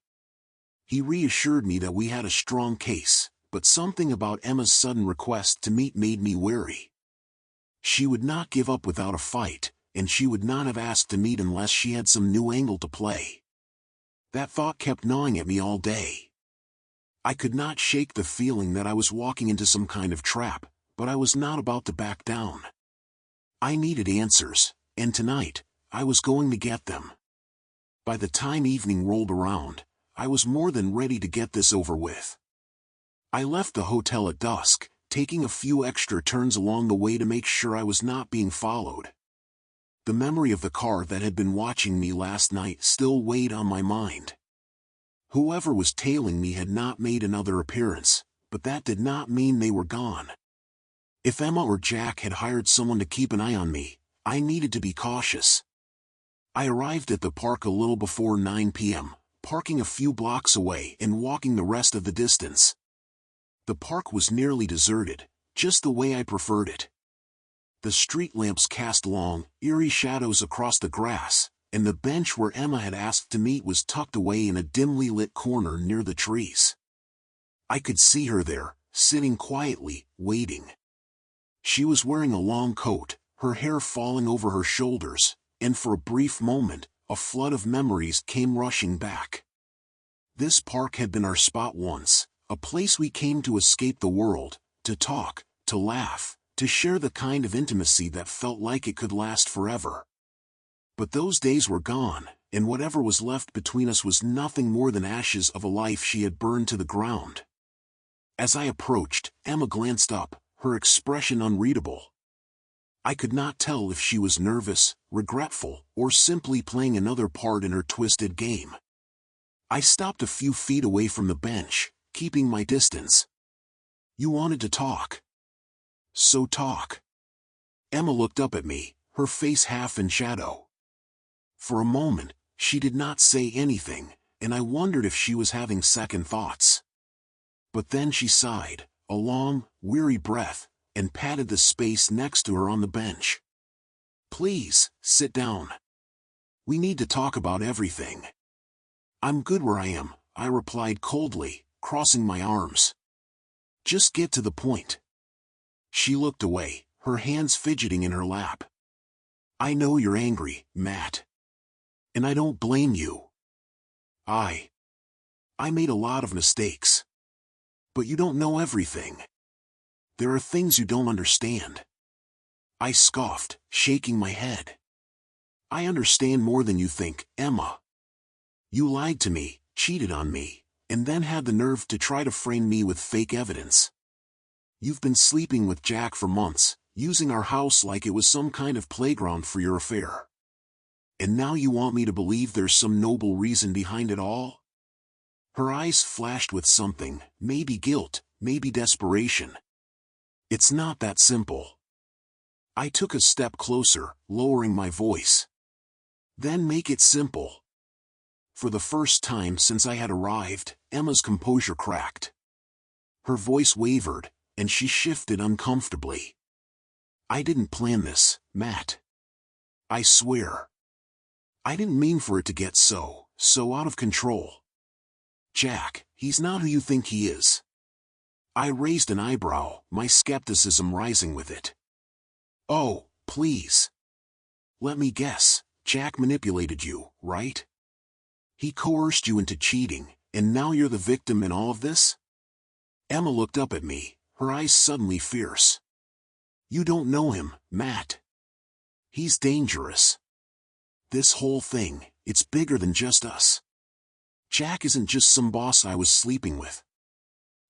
He reassured me that we had a strong case, but something about Emma's sudden request to meet made me wary. She would not give up without a fight, and she would not have asked to meet unless she had some new angle to play. That thought kept gnawing at me all day. I could not shake the feeling that I was walking into some kind of trap, but I was not about to back down. I needed answers, and tonight, I was going to get them. By the time evening rolled around, I was more than ready to get this over with. I left the hotel at dusk, taking a few extra turns along the way to make sure I was not being followed. The memory of the car that had been watching me last night still weighed on my mind. Whoever was tailing me had not made another appearance, but that did not mean they were gone. If Emma or Jack had hired someone to keep an eye on me, I needed to be cautious. I arrived at the park a little before 9 p.m., parking a few blocks away and walking the rest of the distance. The park was nearly deserted, just the way I preferred it. The street lamps cast long, eerie shadows across the grass, and the bench where Emma had asked to meet was tucked away in a dimly lit corner near the trees. I could see her there, sitting quietly, waiting. She was wearing a long coat, her hair falling over her shoulders, and for a brief moment, a flood of memories came rushing back. This park had been our spot once, a place we came to escape the world, to talk, to laugh, to share the kind of intimacy that felt like it could last forever. But those days were gone, and whatever was left between us was nothing more than ashes of a life she had burned to the ground. As I approached, Emma glanced up, her expression unreadable. I could not tell if she was nervous, regretful, or simply playing another part in her twisted game. I stopped a few feet away from the bench, keeping my distance. "You wanted to talk. So talk." Emma looked up at me, her face half in shadow. For a moment, she did not say anything, and I wondered if she was having second thoughts. But then she sighed, a long, weary breath, and patted the space next to her on the bench. "Please, sit down. We need to talk about everything." "I'm good where I am," I replied coldly, crossing my arms. "Just get to the point." She looked away, her hands fidgeting in her lap. "I know you're angry, Matt. And I don't blame you. I made a lot of mistakes. But you don't know everything. There are things you don't understand." I scoffed, shaking my head. I understand more than you think, Emma. You lied to me, cheated on me, and then had the nerve to try to frame me with fake evidence. You've been sleeping with Jack for months, using our house like it was some kind of playground for your affair. And now you want me to believe there's some noble reason behind it all? Her eyes flashed with something, maybe guilt, maybe desperation. It's not that simple. I took a step closer, lowering my voice. Then make it simple. For the first time since I had arrived, Emma's composure cracked. Her voice wavered, and she shifted uncomfortably. I didn't plan this, Matt. I swear. I didn't mean for it to get so out of control. Jack, he's not who you think he is. I raised an eyebrow, my skepticism rising with it. Oh, please. Let me guess, Jack manipulated you, right? He coerced you into cheating, and now you're the victim in all of this? Emma looked up at me, her eyes suddenly fierce. You don't know him, Matt. He's dangerous. This whole thing, it's bigger than just us. Jack isn't just some boss I was sleeping with.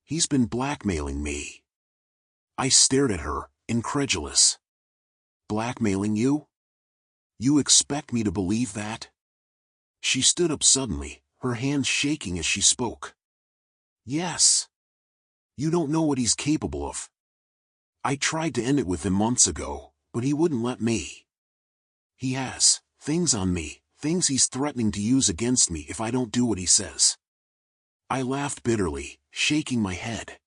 He's been blackmailing me. I stared at her, incredulous. Blackmailing you? You expect me to believe that? She stood up suddenly, her hands shaking as she spoke. Yes. You don't know what he's capable of. I tried to end it with him months ago, but he wouldn't let me. He has things on me, things he's threatening to use against me if I don't do what he says. I laughed bitterly, shaking my head.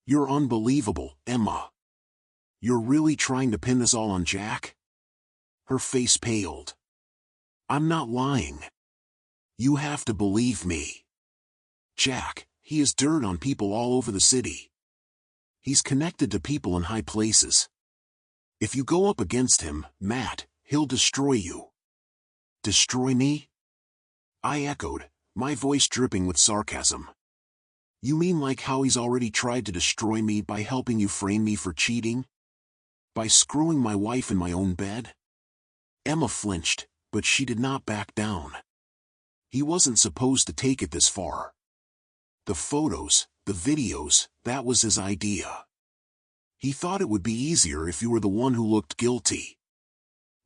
You're unbelievable, Emma. You're really trying to pin this all on Jack? Her face paled. I'm not lying. You have to believe me. Jack, he has dirt on people all over the city. He's connected to people in high places. If you go up against him, Matt, he'll destroy you. Destroy me? I echoed, my voice dripping with sarcasm. You mean like how he's already tried to destroy me by helping you frame me for cheating? By screwing my wife in my own bed? Emma flinched, but she did not back down. He wasn't supposed to take it this far. The photos, the videos, that was his idea. He thought it would be easier if you were the one who looked guilty.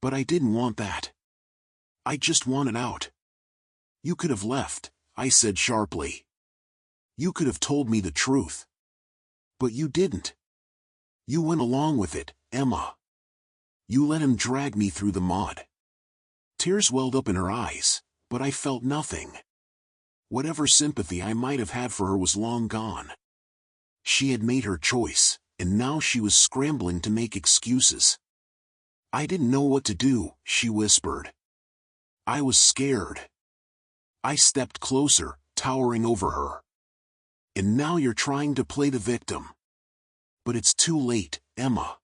But I didn't want that. I just wanted out. You could have left, I said sharply. You could have told me the truth. But you didn't. You went along with it, Emma. You let him drag me through the mud. Tears welled up in her eyes, but I felt nothing. Whatever sympathy I might have had for her was long gone. She had made her choice, and now she was scrambling to make excuses. I didn't know what to do, she whispered. I was scared. I stepped closer, towering over her. And now you're trying to play the victim. But it's too late, Emma.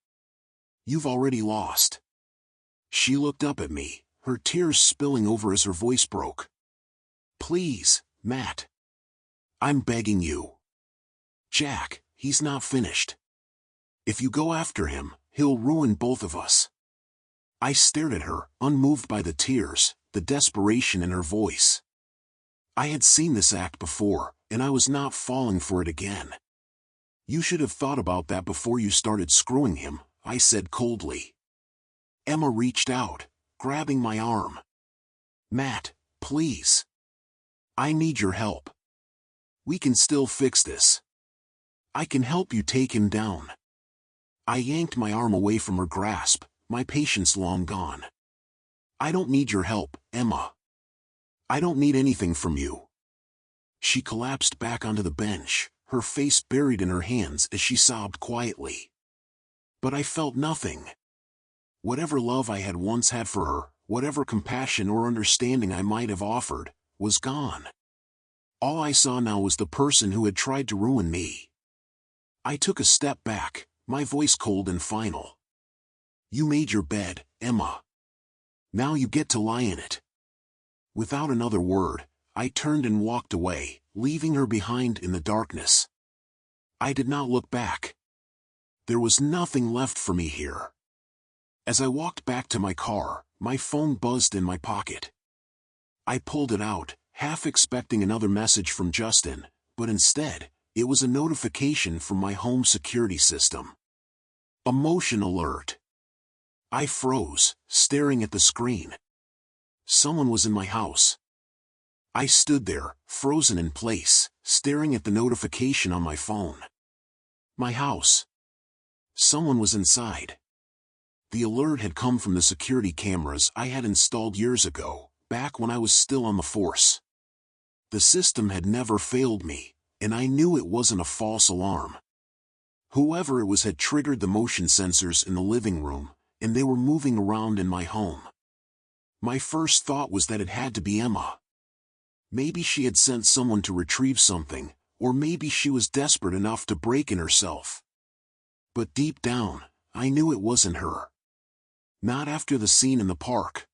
You've already lost. She looked up at me, her tears spilling over as her voice broke. Please, Matt. I'm begging you. Jack, he's not finished. If you go after him, he'll ruin both of us. I stared at her, unmoved by the tears, the desperation in her voice. I had seen this act before, and I was not falling for it again. You should have thought about that before you started screwing him, I said coldly. Emma reached out, grabbing my arm. Matt, please. I need your help. We can still fix this. I can help you take him down. I yanked my arm away from her grasp, my patience long gone. I don't need your help, Emma. I don't need anything from you. She collapsed back onto the bench, her face buried in her hands as she sobbed quietly. But I felt nothing. Whatever love I had once had for her, whatever compassion or understanding I might have offered, was gone. All I saw now was the person who had tried to ruin me. I took a step back, my voice cold and final. You made your bed, Emma. Now you get to lie in it. Without another word, I turned and walked away, leaving her behind in the darkness. I did not look back. There was nothing left for me here. As I walked back to my car, my phone buzzed in my pocket. I pulled it out, half expecting another message from Justin, but instead, it was a notification from my home security system. Emotion alert. I froze, staring at the screen. Someone was in my house. I stood there, frozen in place, staring at the notification on my phone. My house. Someone was inside. The alert had come from the security cameras I had installed years ago, back when I was still on the force. The system had never failed me, and I knew it wasn't a false alarm. Whoever it was had triggered the motion sensors in the living room, and they were moving around in my home. My first thought was that it had to be Emma. Maybe she had sent someone to retrieve something, or maybe she was desperate enough to break in herself. But deep down, I knew it wasn't her. Not after the scene in the park.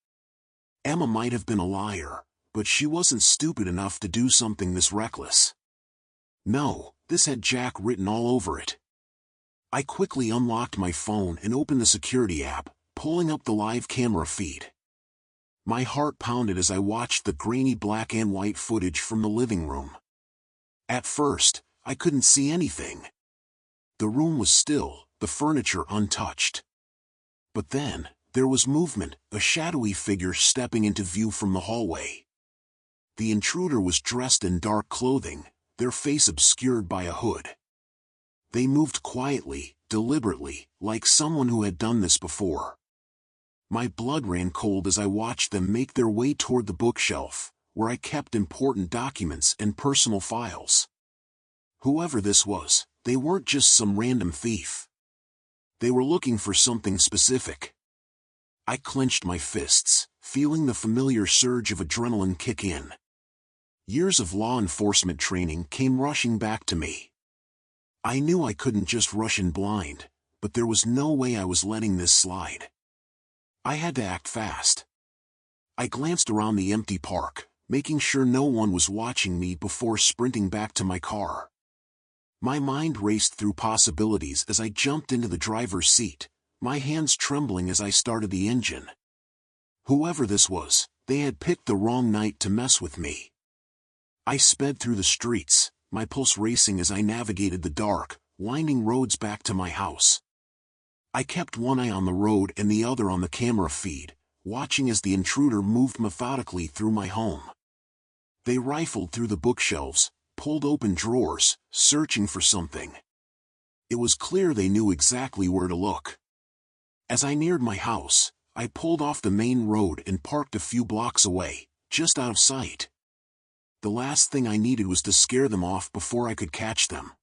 Emma might have been a liar, but she wasn't stupid enough to do something this reckless. No, this had Jack written all over it. I quickly unlocked my phone and opened the security app, pulling up the live camera feed. My heart pounded as I watched the grainy black and white footage from the living room. At first, I couldn't see anything. The room was still, the furniture untouched. But then, there was movement, a shadowy figure stepping into view from the hallway. The intruder was dressed in dark clothing, their face obscured by a hood. They moved quietly, deliberately, like someone who had done this before. My blood ran cold as I watched them make their way toward the bookshelf, where I kept important documents and personal files. Whoever this was, they weren't just some random thief. They were looking for something specific. I clenched my fists, feeling the familiar surge of adrenaline kick in. Years of law enforcement training came rushing back to me. I knew I couldn't just rush in blind, but there was no way I was letting this slide. I had to act fast. I glanced around the empty park, making sure no one was watching me before sprinting back to my car. My mind raced through possibilities as I jumped into the driver's seat, my hands trembling as I started the engine. Whoever this was, they had picked the wrong night to mess with me. I sped through the streets, my pulse racing as I navigated the dark, winding roads back to my house. I kept one eye on the road and the other on the camera feed, watching as the intruder moved methodically through my home. They rifled through the bookshelves, pulled open drawers, searching for something. It was clear they knew exactly where to look. As I neared my house, I pulled off the main road and parked a few blocks away, just out of sight. The last thing I needed was to scare them off before I could catch them.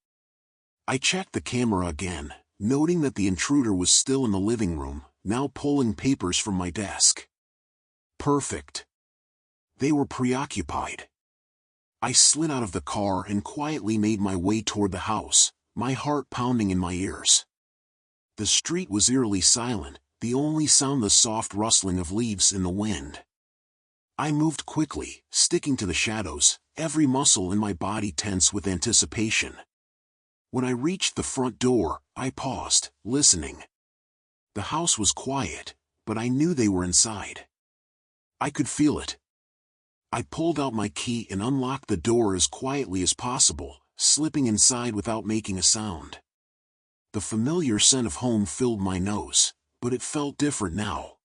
I checked the camera again, noting that the intruder was still in the living room, now pulling papers from my desk. Perfect. They were preoccupied. I slid out of the car and quietly made my way toward the house, my heart pounding in my ears. The street was eerily silent, the only sound the soft rustling of leaves in the wind. I moved quickly, sticking to the shadows, every muscle in my body tense with anticipation. When I reached the front door, I paused, listening. The house was quiet, but I knew they were inside. I could feel it. I pulled out my key and unlocked the door as quietly as possible, slipping inside without making a sound. The familiar scent of home filled my nose, but it felt different now.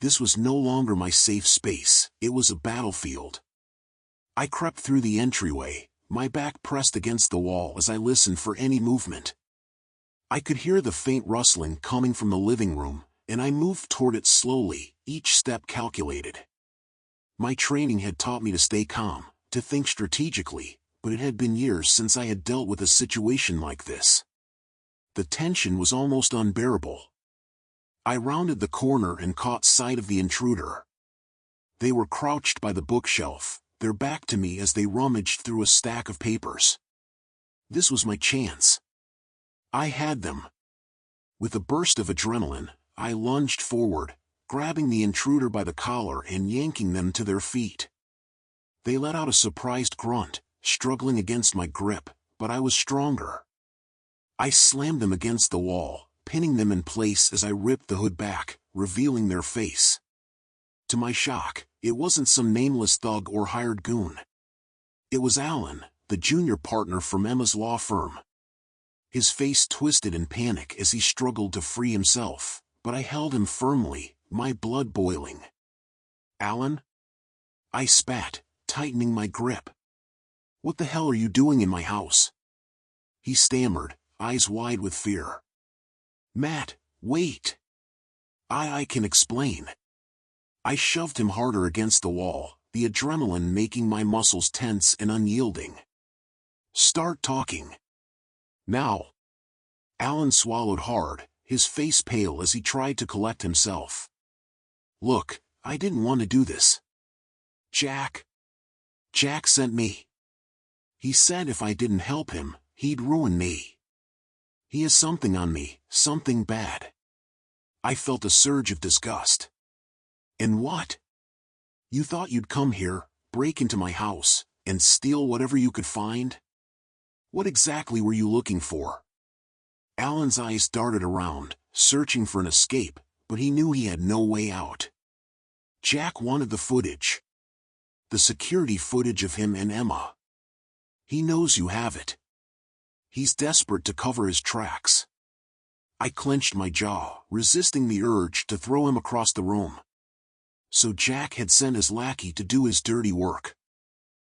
This was no longer my safe space, it was a battlefield. I crept through the entryway, my back pressed against the wall as I listened for any movement. I could hear the faint rustling coming from the living room, and I moved toward it slowly, each step calculated. My training had taught me to stay calm, to think strategically, but it had been years since I had dealt with a situation like this. The tension was almost unbearable. I rounded the corner and caught sight of the intruder. They were crouched by the bookshelf, their back to me as they rummaged through a stack of papers. This was my chance. I had them. With a burst of adrenaline, I lunged forward, grabbing the intruder by the collar and yanking them to their feet. They let out a surprised grunt, struggling against my grip, but I was stronger. I slammed them against the wall, pinning them in place as I ripped the hood back, revealing their face. To my shock, it wasn't some nameless thug or hired goon. It was Alan, the junior partner from Emma's law firm. His face twisted in panic as he struggled to free himself, but I held him firmly, my blood boiling. "Alan?" I spat, tightening my grip. "What the hell are you doing in my house?" He stammered, eyes wide with fear. "Matt, wait. I can explain." I shoved him harder against the wall, the adrenaline making my muscles tense and unyielding. "Start talking. Now." Alan swallowed hard, his face pale as he tried to collect himself. "Look, I didn't want to do this. Jack sent me. He said if I didn't help him, he'd ruin me. He has something on me, something bad." I felt a surge of disgust. "And what? You thought you'd come here, break into my house, and steal whatever you could find? What exactly were you looking for?" Alan's eyes darted around, searching for an escape, but he knew he had no way out. "Jack wanted the footage. The security footage of him and Emma. He knows you have it. He's desperate to cover his tracks." I clenched my jaw, resisting the urge to throw him across the room. So Jack had sent his lackey to do his dirty work.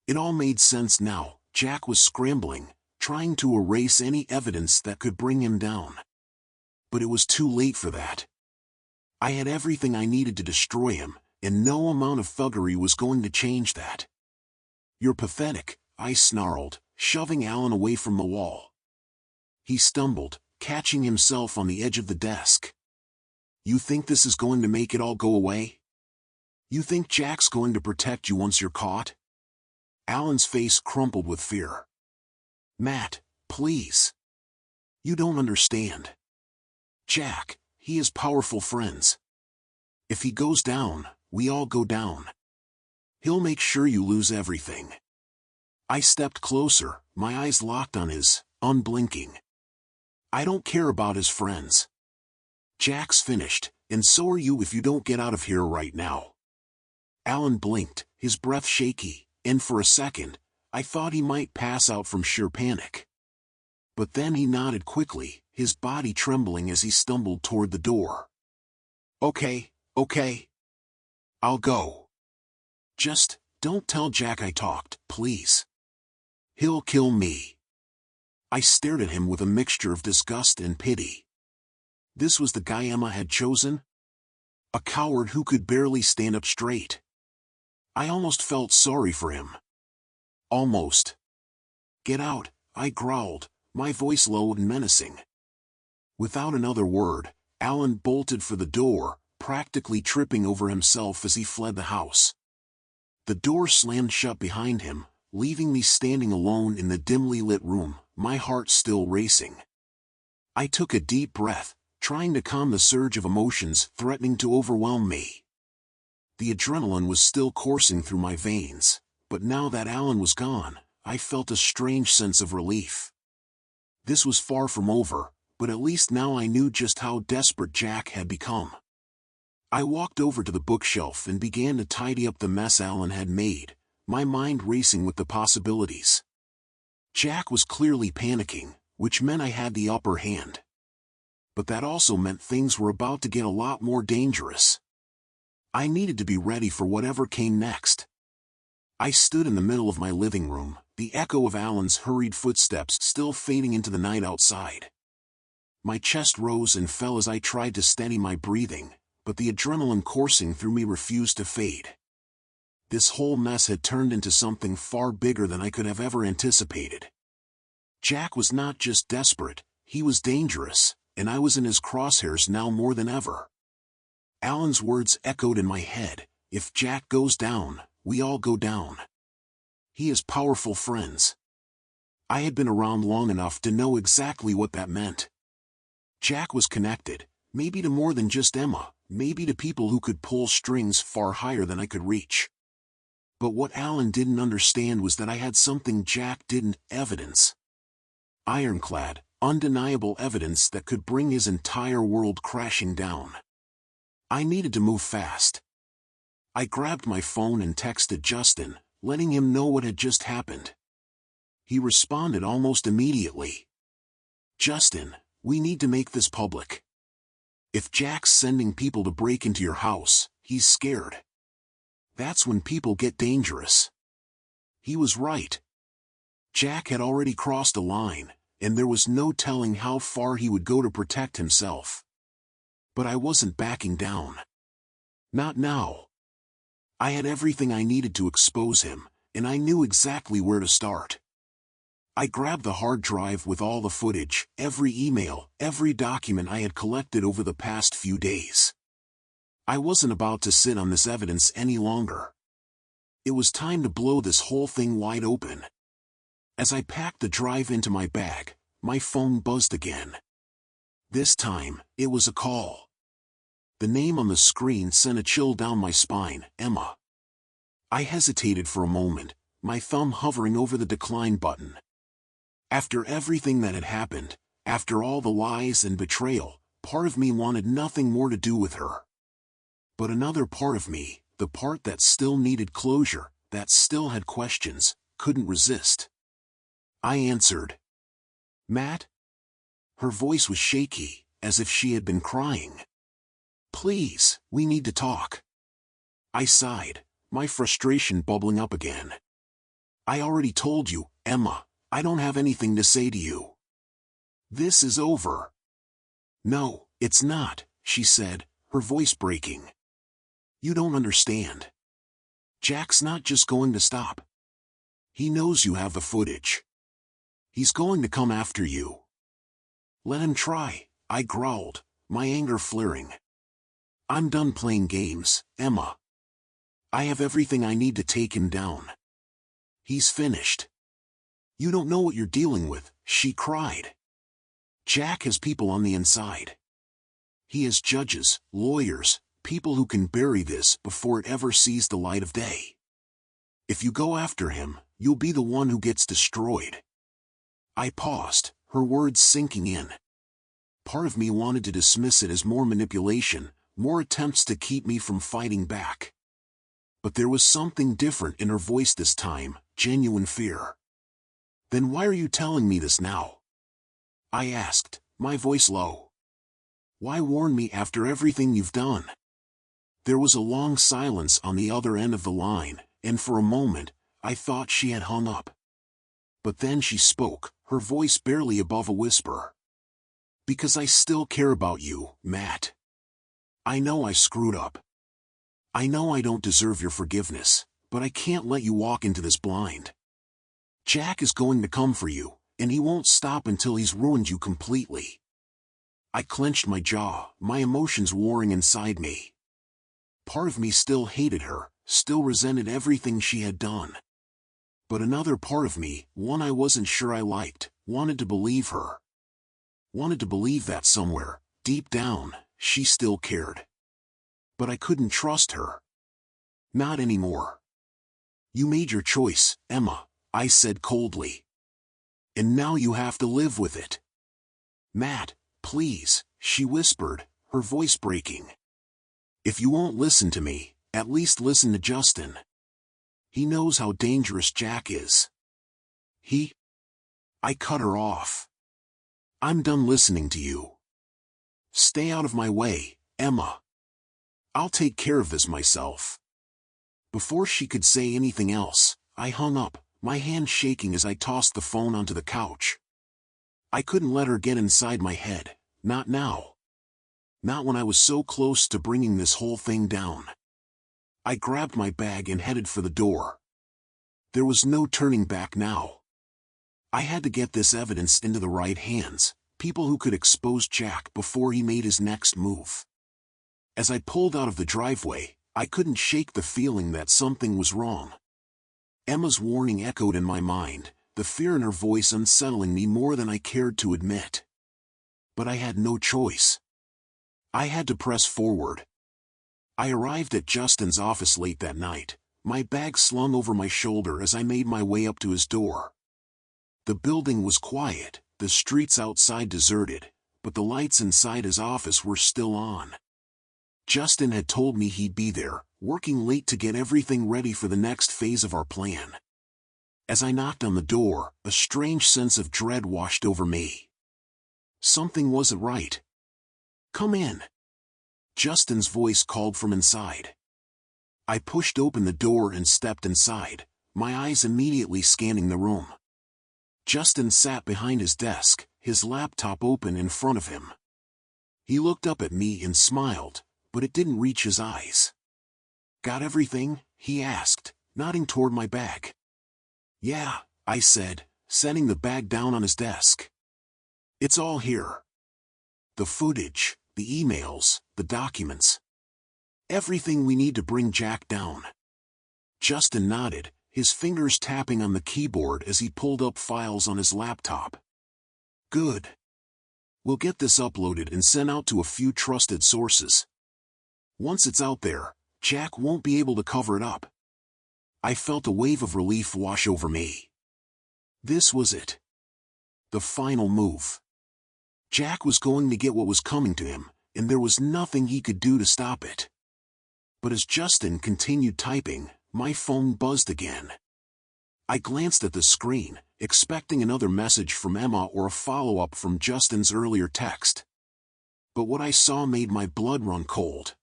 It all made sense now. Jack was scrambling, trying to erase any evidence that could bring him down. But it was too late for that. I had everything I needed to destroy him, and no amount of thuggery was going to change that. "You're pathetic," I snarled, shoving Alan away from the wall. He stumbled, catching himself on the edge of the desk. "You think this is going to make it all go away? You think Jack's going to protect you once you're caught?" Alan's face crumpled with fear. "Matt, please. You don't understand. Jack, he has powerful friends. If he goes down, we all go down. He'll make sure you lose everything." I stepped closer, my eyes locked on his, unblinking. "I don't care about his friends. Jack's finished, and so are you if you don't get out of here right now." Alan blinked, his breath shaky, and for a second, I thought he might pass out from sheer panic. But then he nodded quickly, his body trembling as he stumbled toward the door. Okay. I'll go. Just, don't tell Jack I talked, please. He'll kill me." I stared at him with a mixture of disgust and pity. This was the guy Emma had chosen? A coward who could barely stand up straight. I almost felt sorry for him. Almost. "Get out," I growled, my voice low and menacing. Without another word, Alan bolted for the door, practically tripping over himself as he fled the house. The door slammed shut behind him, leaving me standing alone in the dimly lit room, my heart still racing. I took a deep breath, trying to calm the surge of emotions threatening to overwhelm me. The adrenaline was still coursing through my veins, but now that Alan was gone, I felt a strange sense of relief. This was far from over, but at least now I knew just how desperate Jack had become. I walked over to the bookshelf and began to tidy up the mess Alan had made, my mind racing with the possibilities. Jack was clearly panicking, which meant I had the upper hand. But that also meant things were about to get a lot more dangerous. I needed to be ready for whatever came next. I stood in the middle of my living room, the echo of Alan's hurried footsteps still fading into the night outside. My chest rose and fell as I tried to steady my breathing, but the adrenaline coursing through me refused to fade. This whole mess had turned into something far bigger than I could have ever anticipated. Jack was not just desperate, he was dangerous, and I was in his crosshairs now more than ever. Alan's words echoed in my head, "If Jack goes down, we all go down. He has powerful friends." I had been around long enough to know exactly what that meant. Jack was connected, maybe to more than just Emma, maybe to people who could pull strings far higher than I could reach. But what Alan didn't understand was that I had something Jack didn't: evidence. Ironclad, undeniable evidence that could bring his entire world crashing down. I needed to move fast. I grabbed my phone and texted Justin, letting him know what had just happened. He responded almost immediately. "Justin, we need to make this public. If Jack's sending people to break into your house, he's scared. That's when people get dangerous." He was right. Jack had already crossed a line, and there was no telling how far he would go to protect himself. But I wasn't backing down. Not now. I had everything I needed to expose him, and I knew exactly where to start. I grabbed the hard drive with all the footage, every email, every document I had collected over the past few days. I wasn't about to sit on this evidence any longer. It was time to blow this whole thing wide open. As I packed the drive into my bag, my phone buzzed again. This time, it was a call. The name on the screen sent a chill down my spine, Emma. I hesitated for a moment, my thumb hovering over the decline button. After everything that had happened, after all the lies and betrayal, part of me wanted nothing more to do with her. But another part of me, the part that still needed closure, that still had questions, couldn't resist. I answered. "Matt?" Her voice was shaky, as if she had been crying. "Please, we need to talk." I sighed, my frustration bubbling up again. "I already told you, Emma, I don't have anything to say to you. This is over." "No, it's not," she said, her voice breaking. "You don't understand. Jack's not just going to stop. He knows you have the footage. He's going to come after you." "Let him try," I growled, my anger flaring. "I'm done playing games, Emma. I have everything I need to take him down. He's finished." "You don't know what you're dealing with," she cried. "Jack has people on the inside. He has judges, lawyers, people who can bury this before it ever sees the light of day. If you go after him, you'll be the one who gets destroyed." I paused, her words sinking in. Part of me wanted to dismiss it as more manipulation, more attempts to keep me from fighting back. But there was something different in her voice this time, genuine fear. "Then why are you telling me this now?" I asked, my voice low. "Why warn me after everything you've done?" There was a long silence on the other end of the line, and for a moment, I thought she had hung up. But then she spoke, her voice barely above a whisper. "Because I still care about you, Matt. I know I screwed up. I know I don't deserve your forgiveness, but I can't let you walk into this blind. Jack is going to come for you, and he won't stop until he's ruined you completely." I clenched my jaw, my emotions warring inside me. Part of me still hated her, still resented everything she had done. But another part of me, one I wasn't sure I liked, wanted to believe her. Wanted to believe that somewhere, deep down, she still cared. But I couldn't trust her. Not anymore. "You made your choice, Emma," I said coldly. "And now you have to live with it." "Matt, please," she whispered, her voice breaking. "If you won't listen to me, at least listen to Justin. He knows how dangerous Jack is. I cut her off. "I'm done listening to you. Stay out of my way, Emma. I'll take care of this myself." Before she could say anything else, I hung up, my hand shaking as I tossed the phone onto the couch. I couldn't let her get inside my head, not now. Not when I was so close to bringing this whole thing down. I grabbed my bag and headed for the door. There was no turning back now. I had to get this evidence into the right hands, people who could expose Jack before he made his next move. As I pulled out of the driveway, I couldn't shake the feeling that something was wrong. Emma's warning echoed in my mind, the fear in her voice unsettling me more than I cared to admit. But I had no choice. I had to press forward. I arrived at Justin's office late that night, my bag slung over my shoulder as I made my way up to his door. The building was quiet, the streets outside deserted, but the lights inside his office were still on. Justin had told me he'd be there, working late to get everything ready for the next phase of our plan. As I knocked on the door, a strange sense of dread washed over me. Something wasn't right. "Come in." Justin's voice called from inside. I pushed open the door and stepped inside, my eyes immediately scanning the room. Justin sat behind his desk, his laptop open in front of him. He looked up at me and smiled, but it didn't reach his eyes. "Got everything?" he asked, nodding toward my bag. "Yeah," I said, setting the bag down on his desk. "It's all here. The footage, the emails, the documents. Everything we need to bring Jack down." Justin nodded, his fingers tapping on the keyboard as he pulled up files on his laptop. "Good. We'll get this uploaded and sent out to a few trusted sources. Once it's out there, Jack won't be able to cover it up." I felt a wave of relief wash over me. This was it. The final move. Jack was going to get what was coming to him, and there was nothing he could do to stop it. But as Justin continued typing, my phone buzzed again. I glanced at the screen, expecting another message from Emma or a follow-up from Justin's earlier text. But what I saw made my blood run cold.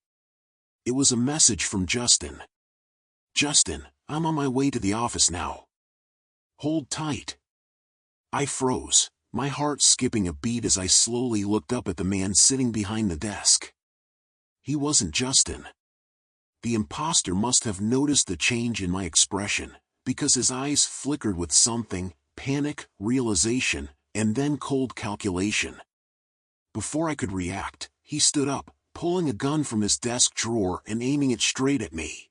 It was a message from Justin. "Justin, I'm on my way to the office now. Hold tight." I froze, my heart skipping a beat as I slowly looked up at the man sitting behind the desk. He wasn't Justin. The imposter must have noticed the change in my expression, because his eyes flickered with something: panic, realization, and then cold calculation. Before I could react, he stood up, pulling a gun from his desk drawer and aiming it straight at me.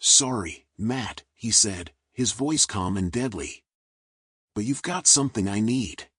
"Sorry, Matt," he said, his voice calm and deadly. "But you've got something I need."